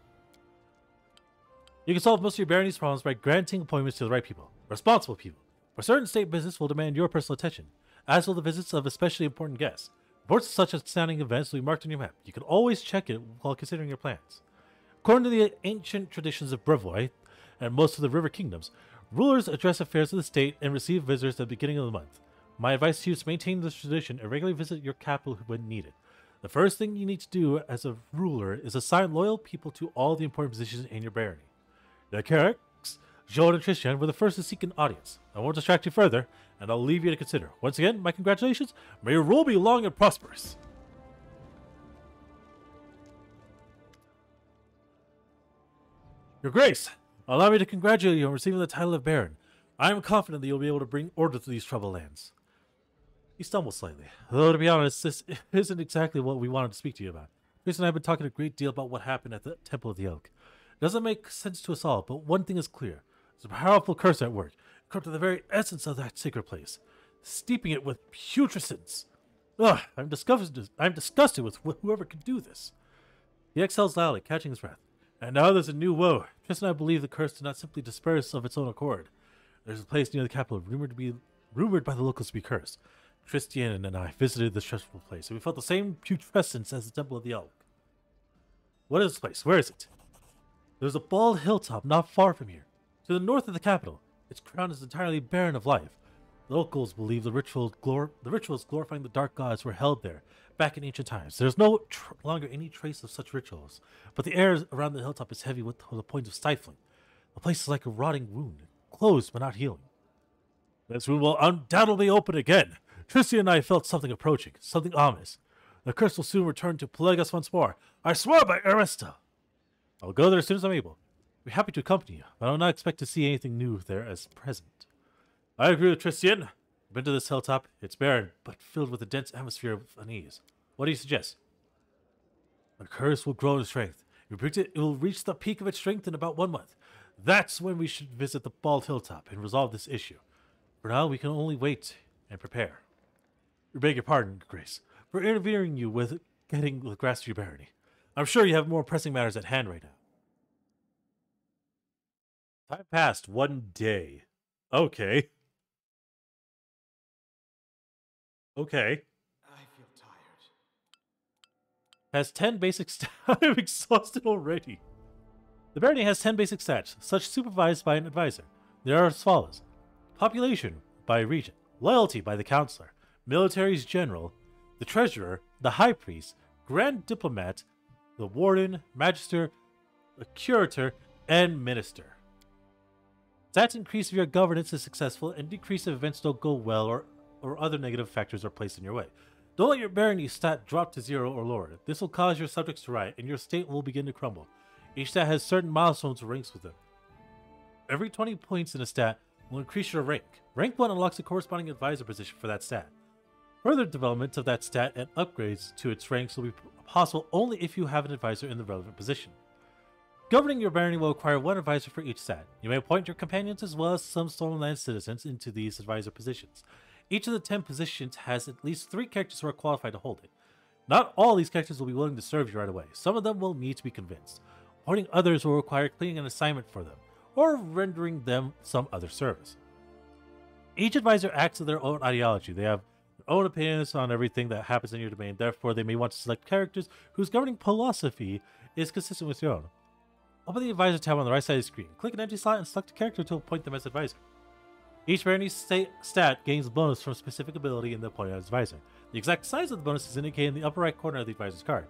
You can solve most of your barony's problems by granting appointments to the right people, responsible people. For certain state business will demand your personal attention, as will the visits of especially important guests. Reports of such outstanding events will be marked on your map. You can always check it while considering your plans. According to the ancient traditions of Brevo and most of the river kingdoms, rulers address affairs of the state and receive visitors at the beginning of the month. My advice to you is to maintain this tradition and regularly visit your capital when needed. The first thing you need to do as a ruler is assign loyal people to all the important positions in your barony. The Carracks, Joel and Christian were the first to seek an audience. I won't distract you further, and I'll leave you to consider. Once again, my congratulations. May your rule be long and prosperous. Your Grace, allow me to congratulate you on receiving the title of Baron. I am confident that you'll be able to bring order to these troubled lands. He stumbled slightly. Though, to be honest, this isn't exactly what we wanted to speak to you about. Chris and I have been talking a great deal about what happened at the Temple of the Elk. It doesn't make sense to us all, but one thing is clear. There's a powerful curse at work, corrupting the very essence of that sacred place, steeping it with putrescence. Ugh, I'm disgusted with whoever could do this. He exhales loudly, catching his breath. And now there's a new woe. Chris and I believe the curse did not simply disperse of its own accord. There's a place near the capital rumored by the locals to be cursed. Christian and I visited this stressful place, and we felt the same putrescence as the Temple of the Elk. What is this place? Where is it? There's a bald hilltop not far from here, to the north of the capital. Its crown is entirely barren of life. The locals believe the rituals glorifying the dark gods were held there back in ancient times. There's no longer any trace of such rituals, but the air around the hilltop is heavy with the point of stifling. The place is like a rotting wound, closed but not healing. This wound will undoubtedly open again. Tristan and I felt something approaching, something ominous. The curse will soon return to plague us once more. I swear by Arista! I'll go there as soon as I'm able. We're happy to accompany you, but I do not expect to see anything new there as present. I agree with Tristan. I've been to this hilltop. It's barren, but filled with a dense atmosphere of unease. What do you suggest? The curse will grow in strength. We predict it will reach the peak of its strength in about 1 month. That's when we should visit the bald hilltop and resolve this issue. For now, we can only wait and prepare. We beg your pardon, Grace, for interfering you with getting the grass to your barony. I'm sure you have more pressing matters at hand right now. Time passed 1 day. Okay. Okay. I feel tired. Has 10 basic stats. I'm exhausted already. The barony has 10 basic stats, such supervised by an advisor. They are as follows. Population by region. Loyalty by the counselor. Military's general. The treasurer. The high priest. Grand diplomat. The warden. Magister. A curator. And minister. Stats increase if your governance is successful and decrease if events don't go well or other negative factors are placed in your way. Don't let your barony stat drop to 0 or lower. This will cause your subjects to riot and your state will begin to crumble. Each stat has certain milestones or ranks with them. Every 20 points in a stat will increase your rank. Rank 1 unlocks a corresponding advisor position for that stat. Further development of that stat and upgrades to its ranks will be possible only if you have an advisor in the relevant position. Governing your barony will require one advisor for each stat. You may appoint your companions as well as some Stolen Land citizens into these advisor positions. Each of the 10 positions has at least 3 characters who are qualified to hold it. Not all these characters will be willing to serve you right away. Some of them will need to be convinced. Appointing others will require completing an assignment for them, or rendering them some other service. Each advisor acts with their own ideology. They have their own opinions on everything that happens in your domain. Therefore, they may want to select characters whose governing philosophy is consistent with your own. Open the Advisor tab on the right side of the screen. Click an empty slot and select a character to appoint them as advisor. Each barony stat gains a bonus from specific ability in the appointed advisor. The exact size of the bonus is indicated in the upper right corner of the advisor's card.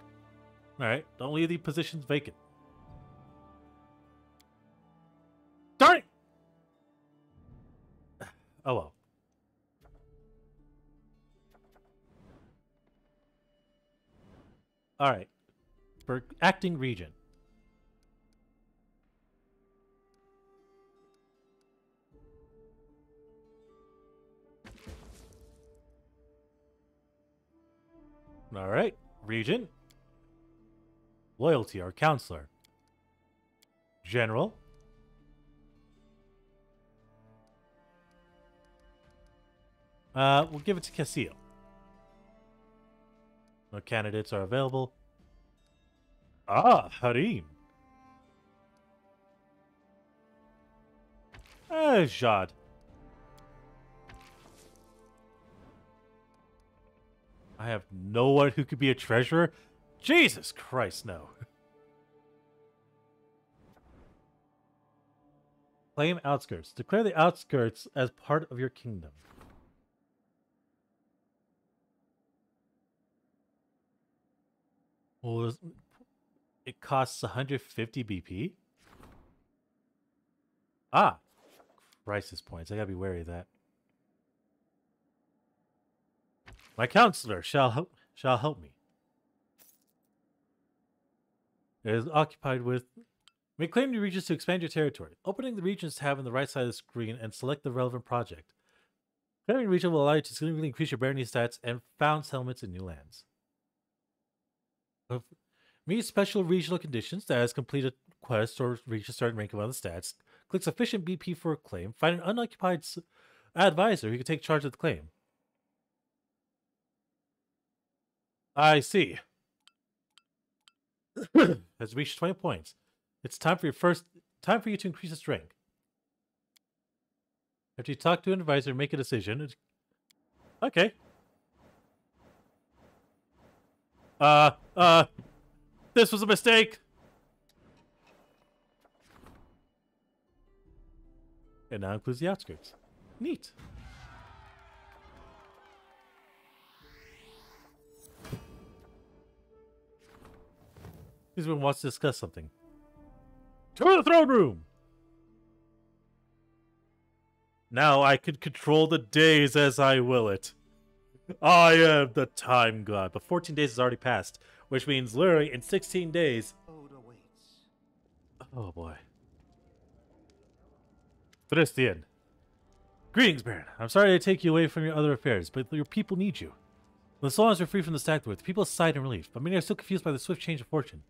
Alright, don't leave the positions vacant. Darn it! Oh well. Alright. For acting region. Alright, region. Loyalty, our counselor. General. We'll give it to Castillo. No candidates are available. Ah, Harim. Jad. I have no one who could be a treasurer? Jesus Christ, no. Claim Outskirts. Declare the Outskirts as part of your kingdom. Well, it costs 150 BP? Ah! Crisis points. I gotta be wary of that. My counselor shall help me. It is occupied with... May claim new regions to expand your territory. Opening the regions tab on the right side of the screen and select the relevant project. Claiming a region will allow you to significantly increase your barony stats and found settlements in new lands. Meet special regional conditions that has completed quest or reached a certain rank of other stats. Click sufficient BP for a claim. Find an unoccupied advisor who can take charge of the claim. I see. Has reached 20 points. It's time for you to increase its rank. After you talk to an advisor, make a decision. Okay. This was a mistake. It now includes the outskirts. Neat. Everyone wants to discuss something. To the throne room! Now I can control the days as I will it. I am the time god. But 14 days has already passed, which means literally in 16 days... Oh boy. 𝓮𝓼. Greetings, Baron. I'm sorry to take you away from your other affairs, but your people need you. As long as you're free from the stag lord, the people sigh in relief, but many are still confused by the swift change of fortune.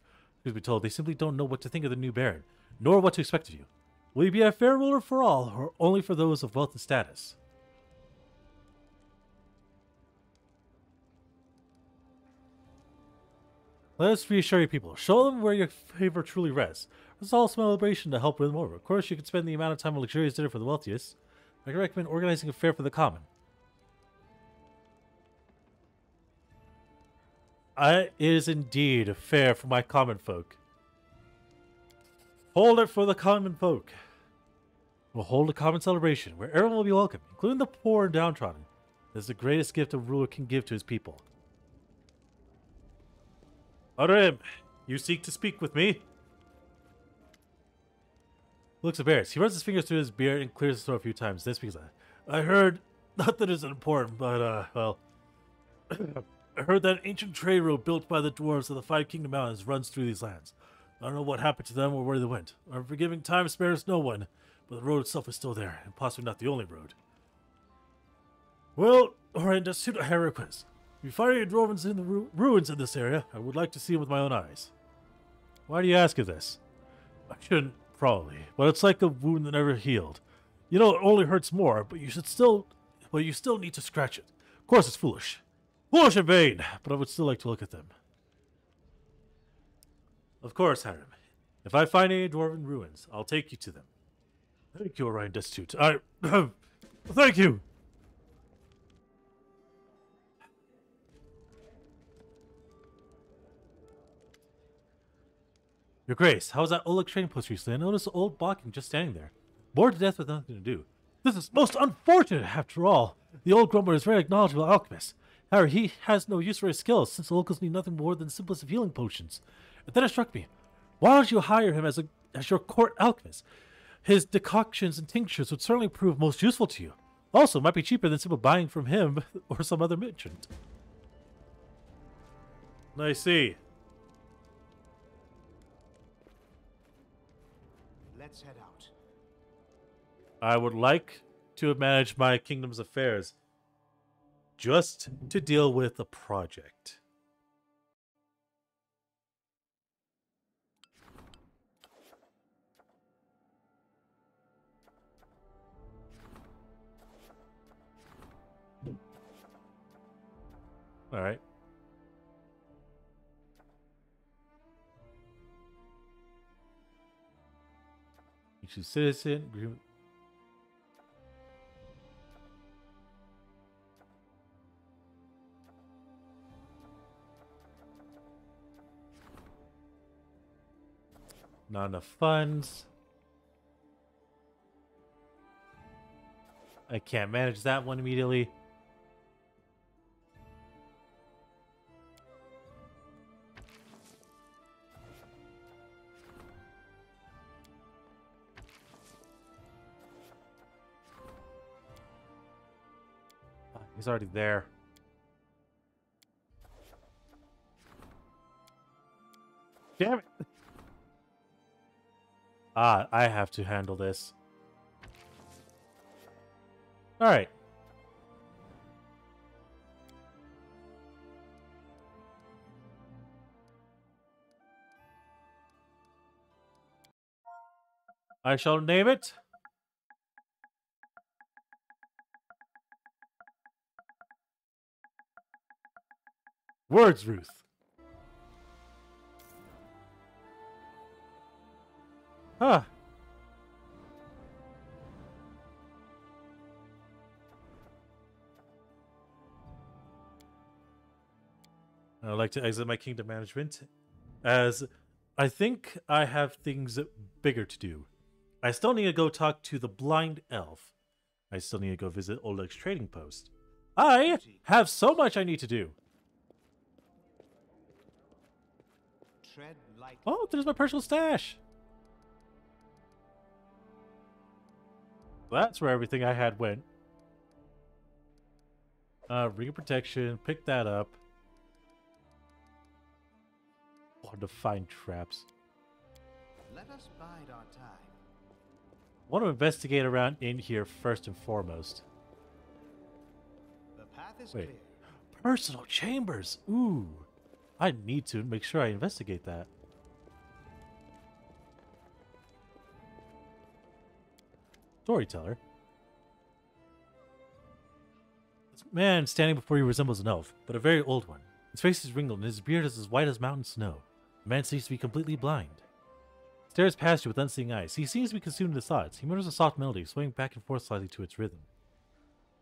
Truth be told, they simply don't know what to think of the new Baron, nor what to expect of you. Will you be a fair ruler for all, or only for those of wealth and status? Let us reassure your people. Show them where your favor truly rests. It's all celebration to help win them over. Of course, you can spend the amount of time on luxurious dinner for the wealthiest. I can recommend organizing a fair for the common. It is indeed fair for my common folk. Hold it for the common folk. We'll hold a common celebration where everyone will be welcome, including the poor and downtrodden. This is the greatest gift a ruler can give to his people. Harim, you seek to speak with me? Looks embarrassed. He runs his fingers through his beard and clears his throat a few times. Then speaks. I heard, not that it's important, but, well... I heard that an ancient trade road built by the dwarves of the 5 Kingdom Mountains runs through these lands. I don't know what happened to them or where they went. Our forgiving time spares no one, but the road itself is still there, and possibly not the only road. Well, alright, just shoot a request. If you find any dwarves in the ruins in this area, I would like to see them with my own eyes. Why do you ask of this? I shouldn't, probably, but it's like a wound that never healed. You know, it only hurts more, but you still need to scratch it. Of course, it's foolish. Foolish and vain, but I would still like to look at them. Of course, Harem. If I find any dwarven ruins, I'll take you to them. Thank you, Orion Destitute. Thank you! Your Grace, how was that old training post recently? I noticed the old blocking just standing there. Bored to death with nothing to do. This is most unfortunate, after all. The old grumbler is a very knowledgeable alchemist. However, he has no use for his skills, since the locals need nothing more than the simplest of healing potions. And then it struck me. Why don't you hire him as your court alchemist? His decoctions and tinctures would certainly prove most useful to you. Also, it might be cheaper than simply buying from him or some other merchant. I see. Let's head out. I would like to manage my kingdom's affairs just to deal with a project. All right. Issue citizen agreement. Not enough funds. I can't manage that one immediately. He's already there. Damn it! I have to handle this. Alright. I shall name it Words Ruth. Huh. I'd like to exit my kingdom management, as I think I have things bigger to do. I still need to go talk to the blind elf. I still need to go visit Oleg's trading post. I have so much I need to do. Tread lightly. Oh, there's my personal stash. That's where everything I had went. Ring of Protection, pick that up. Want to find traps. Let us bide our time. Want to investigate around in here first and foremost. The path is Wait. clear. Personal chambers. Ooh. I need to make sure I investigate that. Storyteller. This man standing before you resembles an elf, but a very old one. His face is wrinkled and his beard is as white as mountain snow. The man seems to be completely blind. Stares past you with unseeing eyes. He seems to be consumed in his thoughts. He mutters a soft melody, swaying back and forth slightly to its rhythm.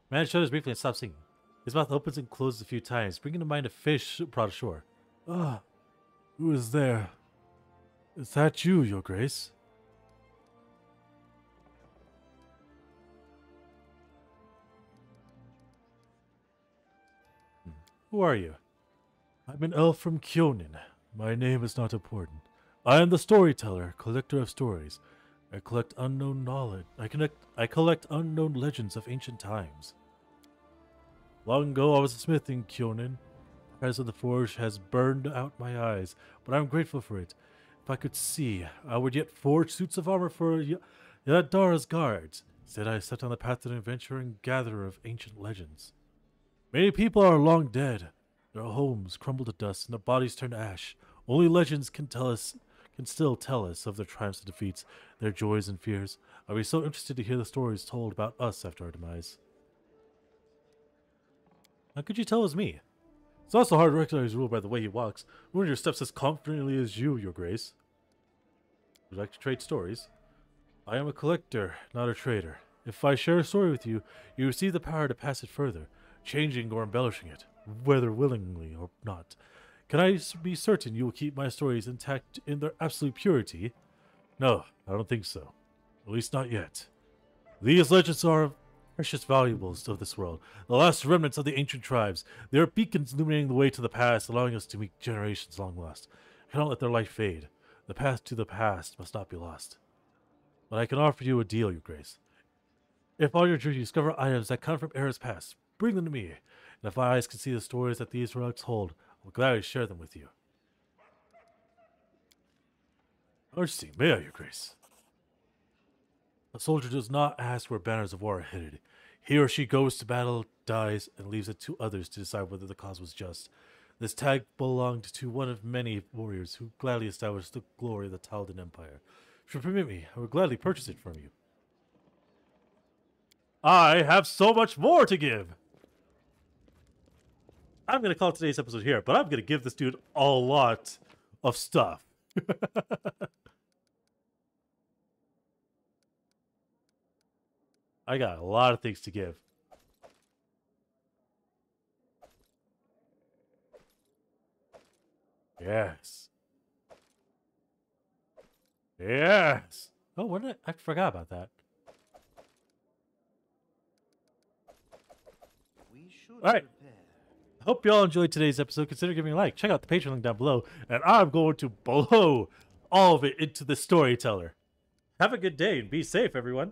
Man shudders briefly and stops singing. His mouth opens and closes a few times, bringing to mind a fish brought ashore. Ah, who is there? Is that you, Your Grace? Who are you? I'm an elf from Kyonin. My name is not important. I am the Storyteller, collector of stories. I collect unknown knowledge. I collect unknown legends of ancient times. Long ago, I was a smith in Kyonin. The price of the forge has burned out my eyes, but I'm grateful for it. If I could see, I would yet forge suits of armor for Yadara's guards. Instead, I set on the path of an adventurer and gatherer of ancient legends. Many people are long dead. Their homes crumble to dust and their bodies turn to ash. Only legends can still tell us of their triumphs and defeats, their joys and fears. I'll be so interested to hear the stories told about us after our demise. How could you tell it was me? It's also hard to recognize rule by the way he walks. One of your steps as confidently as you, Your Grace. Would you like to trade stories? I am a collector, not a trader. If I share a story with you, you receive the power to pass it further, changing or embellishing it, whether willingly or not. Can I be certain you will keep my stories intact in their absolute purity? No, I don't think so. At least not yet. These legends are precious valuables of this world, the last remnants of the ancient tribes. They are beacons illuminating the way to the past, allowing us to meet generations long lost. I cannot let their light fade. The path to the past must not be lost. But I can offer you a deal, Your Grace. If on your journey you discover items that come from eras past, bring them to me. And if my eyes can see the stories that these relics hold, I will gladly share them with you. Mercy, may I, Your Grace? A soldier does not ask where banners of war are hidden. He or she goes to battle, dies, and leaves it to others to decide whether the cause was just. This tag belonged to one of many warriors who gladly established the glory of the 𝓲𝓷𝓛 Empire. If you permit me, I would gladly purchase it from you. I have so much more to give! I'm going to call today's episode here, but I'm going to give this dude a lot of stuff. I got a lot of things to give. Yes. Yes. Oh, what did I forgot about that. All right. Hope you all enjoyed today's episode. Consider giving a like. Check out the Patreon link down below. And I'm going to blow all of it into the storyteller. Have a good day and be safe, everyone.